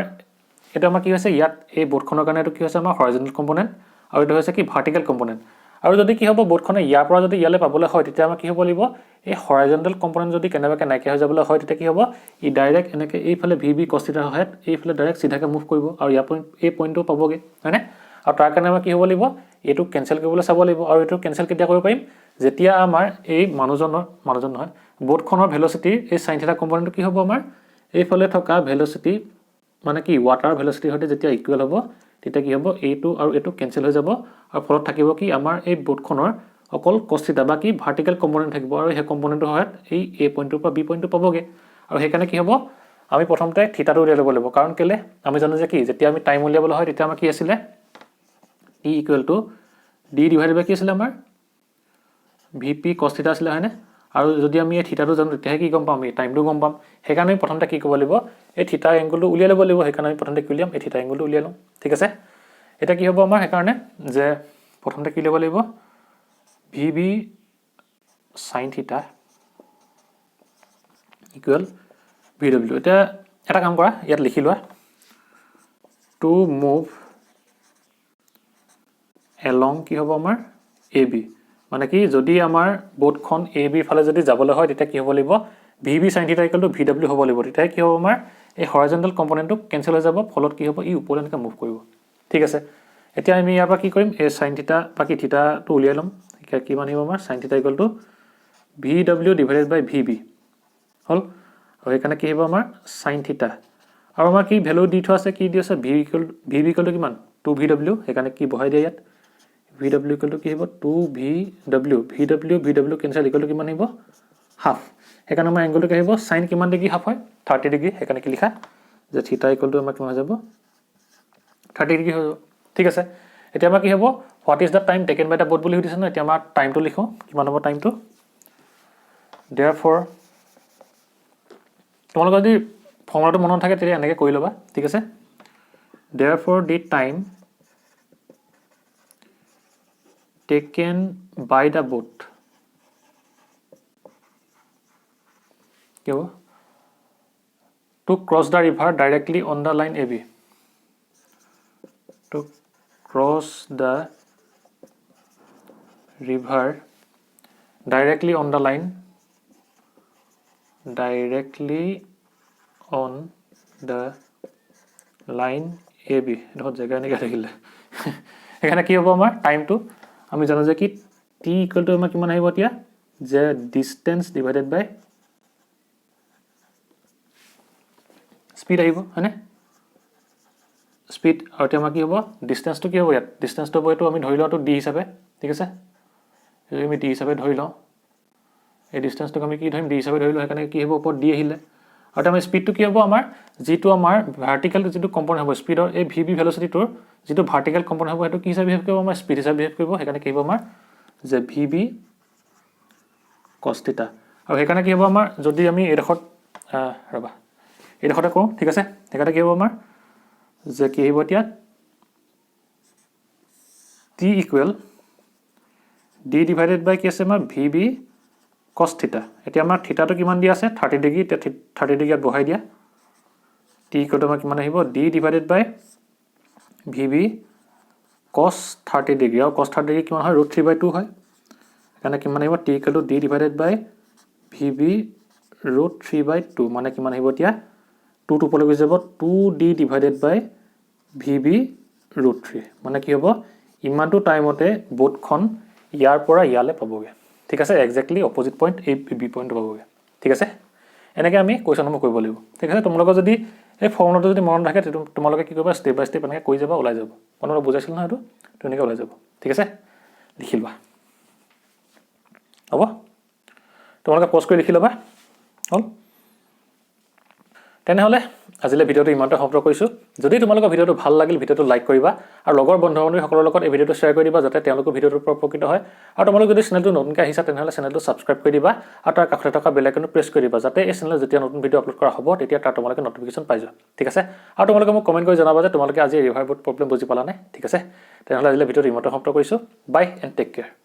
এটা আমাৰ কি হৈছে ইয়াত এই বোটখনৰ কাৰণে এটো কি হৈছে আমাৰ হৰাইজন্টেল কম্পোনেন্ট আৰু এটো হৈছে কি ভাৰ্টিকেল কম্পোনেন্ট আৰু যদি কি হ'ব বোটখনে ইয়াৰ পৰা যদি ইয়ালে পাবলে হয় তেতিয়া আমাৰ কি হ'ব লাগিব এই হৰাইজন্টেল কম্পোনেন্ট যদি কেনেবাকে নাইকিয়া হৈ যাবলৈ হয় তেতিয়া কি হ'ব ই ডাইৰেক্ট এনেকে এইফালে VB cos থিটা হয় এইফালে ডাইৰেক্ট সিধাকে মুভ কৰিব আৰু ইয়াৰ পইণ্ট এই পইণ্টটো পাবগে হয়নে আৰু তাৰ কাৰণে আমাৰ কি হ'ব লাগিব এইটো কেনসেল কৰিবলৈ চাব লাগিব আৰু এইটো কেনসেল কেতিয়া কৰিব পাৰিম যেতিয়া আমাৰ এই মানুহজন নহয় বোটখনৰ ভেলোচিটিৰ এই sin θ কম্পোনেন্টটো কি হ'ব আমাৰ এইফালে থকা ভেলোচিটি মানে কি ওয়াটাৰ ভেলোচিটিৰ সৈতে যেতিয়া ইকুৱেল হ'ব তেতিয়া কি হ'ব এইটো আৰু এইটো কেনসেল হৈ যাব আৰু ফলত থাকিব কি আমাৰ এই বোটখনৰ অকল cos θ বা কি ভাৰ্টিকেল কম্পোনেন্ট থাকিব আৰু সেই কম্পোনেন্টৰ সহায়ত এই a পইণ্টৰ পৰা b পইণ্টটো পাবগে আৰু সেইকাৰণে কি হ'ব আমি প্ৰথমতে থিতাটো উলিয়াই ল'ব লাগিব কাৰণ কেলে আমি জানো যে কি যেতিয়া আমি টাইম উলিয়াবলৈ হয় তেতিয়া আমাৰ কি আছিল t d ডিভাইডেড বাই কি আছিল আমাৰ vp cos θ আছিল হয়নে আৰু যদি আমি এই থিতাটো জানো তেতিয়া কি গম পাম এই টাইমটো গম পাম সেইকাৰণে আমি প্ৰথমতে কি কৰিব লাগিব এই থিতা এংগলটো উলিয়াই ল'ব লাগিব সেইকাৰণে আমি প্ৰথমতে কি উলিয়াম এই থিতা এংগলটো উলিয়াই লম ঠিক আছে এটা কি হ'ব আমাৰ সেইকাৰণে যে প্ৰথমতে কি ল'ব লাগিব vb sin θ ইকুৱেল vw এটা কাম কৰা ইয়াত লিখি লোৱা টু মুভ along কি হ'ব আমাৰ ab মানে কি যদি আমাৰ বোটখন ab ফালে যদি যাবলৈ হয় তেতিয়া কি হ'ব লাগিব vb sin θ vw হ'ব লাগিব তেতিয়া কি হ'ব আমাৰ এই হৰাইজন্টাল কম্পোনেন্টটো কেনসেল হৈ যাব ফলত কি হ'ব ই ওপৰলৈ এনেকৈ মুভ কৰিব ঠিক আছে এতিয়া আমি ইয়াৰ পৰা কি কৰিম এই sin θ বা কি থিতাটো উলিয়াই লম কিমান আহিব আমাৰ sin θ vw ডিভাইডেড বাই vb হল আৰু এখানে কি হ'ব আমাৰ sin θ আৰু আমাৰ কি ভ্যালু দি থোৱা আছে কি দি আছে vb কিমান 2vw এখানে কি বহাই দিয়া ইয়াত vw কি হ'ব 2vw কেনসেল ইকুৱেল কিমান আহিব হাফ এখানে আমাৰ এংগলটো কি আহিব sin কিমান ডিগ্ৰী হাফ হয় 30 ডিগ্ৰী এখানে কি লিখা যে θ আমাৰ কিমান হৈ যাব 30 ডিগ্ৰী হৈ যাব ঠিক আছে এতিয়া আমাৰ কি হ'ব what is the time taken by the boat বুলি সুধিছে ন এতিয়া আমাৰ টাইমটো লিখো কিমান হ'ব টাইমটো therefore তোমালোকৰ যদি ফৰ্মুলাটো মনত থাকে তেতিয়া এনেকৈ কৰি ল'বা ঠিক আছে therefore the time taken by the boat to cross the river directly on the line AB to cross the river directly on the line AB দেখত জায়গা নেকি থাকিলে এখানে কি হ'ব আমাৰ টাইমটো আমি জানো যে কি t ইকুৱেল টু আমাৰ কিমান আহিব এতিয়া যে ডিসটেন্স ডিভাইডেড বাই স্পিড আহিব হয়নে স্পিড আৰু এতিয়া আমাৰ কি হ'ব ডিসটেন্সটো কি হ'ব ইয়াত ডিসটেন্সটো হ'ব এইটো আমি ধৰি লওঁটো d হিচাপে ঠিক আছে যদি আমি d হিচাপে ধৰি লওঁ এই ডিসটেন্সটো আমি কি ধৰিম d হিচাপে ধৰি লওঁ এখানে কি হ'ব ওপৰত d আহিলে আৰু আমাৰ স্পিডটো কি হ'ব আমাৰ যেটো আমাৰ ভাৰ্টিকেল যেটো কম্পোনেন্ট হ'ব স্পিডৰ এই vb ভেলোচিটিটোৰ যেটো ভাৰ্টিকেল কম্পোনেন্ট হ'ব এটো কি হিচাপে বিহেভ কৰিব আমাৰ স্পিড হিচাপে বিহেভ কৰিব সেইকাৰণে কি হ'ব আমাৰ যে vb cos θ আৰু সেইকাৰণে কি হ'ব আমাৰ যদি আমি এডখত ৰবা এডখতে কৰো ঠিক আছে সেইকাৰণে কি হ'ব আমাৰ যে কি আহিব এতিয়া t ইকুৱেল d ডিভাইডেড বাই কি আছে আমাৰ vb cos θ এতিয়া আমাৰ থিতাটো কিমান দিয়া আছে 30 ডিগ্ৰী 30 ডিগ্ৰীত বহাই দিয়া t ইকুৱেল আমাৰ কিমান আহিব d ডিভাইডেড বাই vb cos 30 ডিগ্ৰী আৰু cos 30 ডিগ্ৰী কিমান হয় √3/2 হয় এখানে কিমান আহিব t ইকুৱেল d ডিভাইডেড বাই vb √3/2 মানে কিমান আহিব এতিয়া 2 টো পলৈ গৈ যাব 2d ডিভাইডেড বাই vb √3 মানে কি হ'ব ইমানটো টাইমতে বোটখন ইয়াৰ পৰা ইয়ালে পাবগে ঠিক আছে এক্স্যাক্টলি অপোজিট পইণ্ট এই বি পইণ্টটো পাবগে ঠিক আছে এনেকৈ আমি কোৱেশ্যনসমূহ কৰিব লাগিব ঠিক আছে তোমালোকৰ যদি এই ফৰ্মুলাটো যদি মনত থাকে তোমালোকে কি কৰিবা ষ্টেপ বাই ষ্টেপ এনেকৈ কৰি যাবা ওলাই যাব মনত বুজাইছিল নহয় এইটো তেনেকৈ ওলাই যাব ঠিক আছে লিখি লোৱা হ'ব তোমালোকে পজ কৰি লিখি ল'বা হ'ল তেনেহলে আজিলে ভিডিওটো ইমানতে সমাপ্ত কৰিছো যদি তোমালোকৰ ভিডিওটো ভাল লাগিল ভিডিওটো লাইক কৰিবা আৰু লগৰ বন্ধু-বান্ধৱীসকলৰ লগত এই ভিডিওটো শ্বেয়াৰ কৰি দিবা যাতে তেওঁলোকৰ ভিডিওটো উপকৃত হয় আৰু তোমালোক যদি চেনেলটো নতুনকৈ আহিছা তেনেহলে চেনেলটো সাবস্ক্ৰাইব কৰি দিবা আৰু তাৰ কাষতে থকা বেল আইকনটো প্ৰেছ কৰি দিবা যাতে এই চেনেলত যেতিয়া নতুন ভিডিও আপলোড কৰা হ'ব তেতিয়া তাৰ তোমালোকে নটিফিকেশন পাই যোৱা ঠিক আছে আৰু তোমালোকে মোক কমেন্ট কৰি জনাবা যে তোমালোকে আজি ৰিভাৰ বোট প্ৰবলেম বুজি পালা নে ঠিক আছে তেনেহলে আজিলে ভিডিওটো ইমানতে সমাপ্ত কৰিছো বাই এণ্ড টেক কেয়াৰ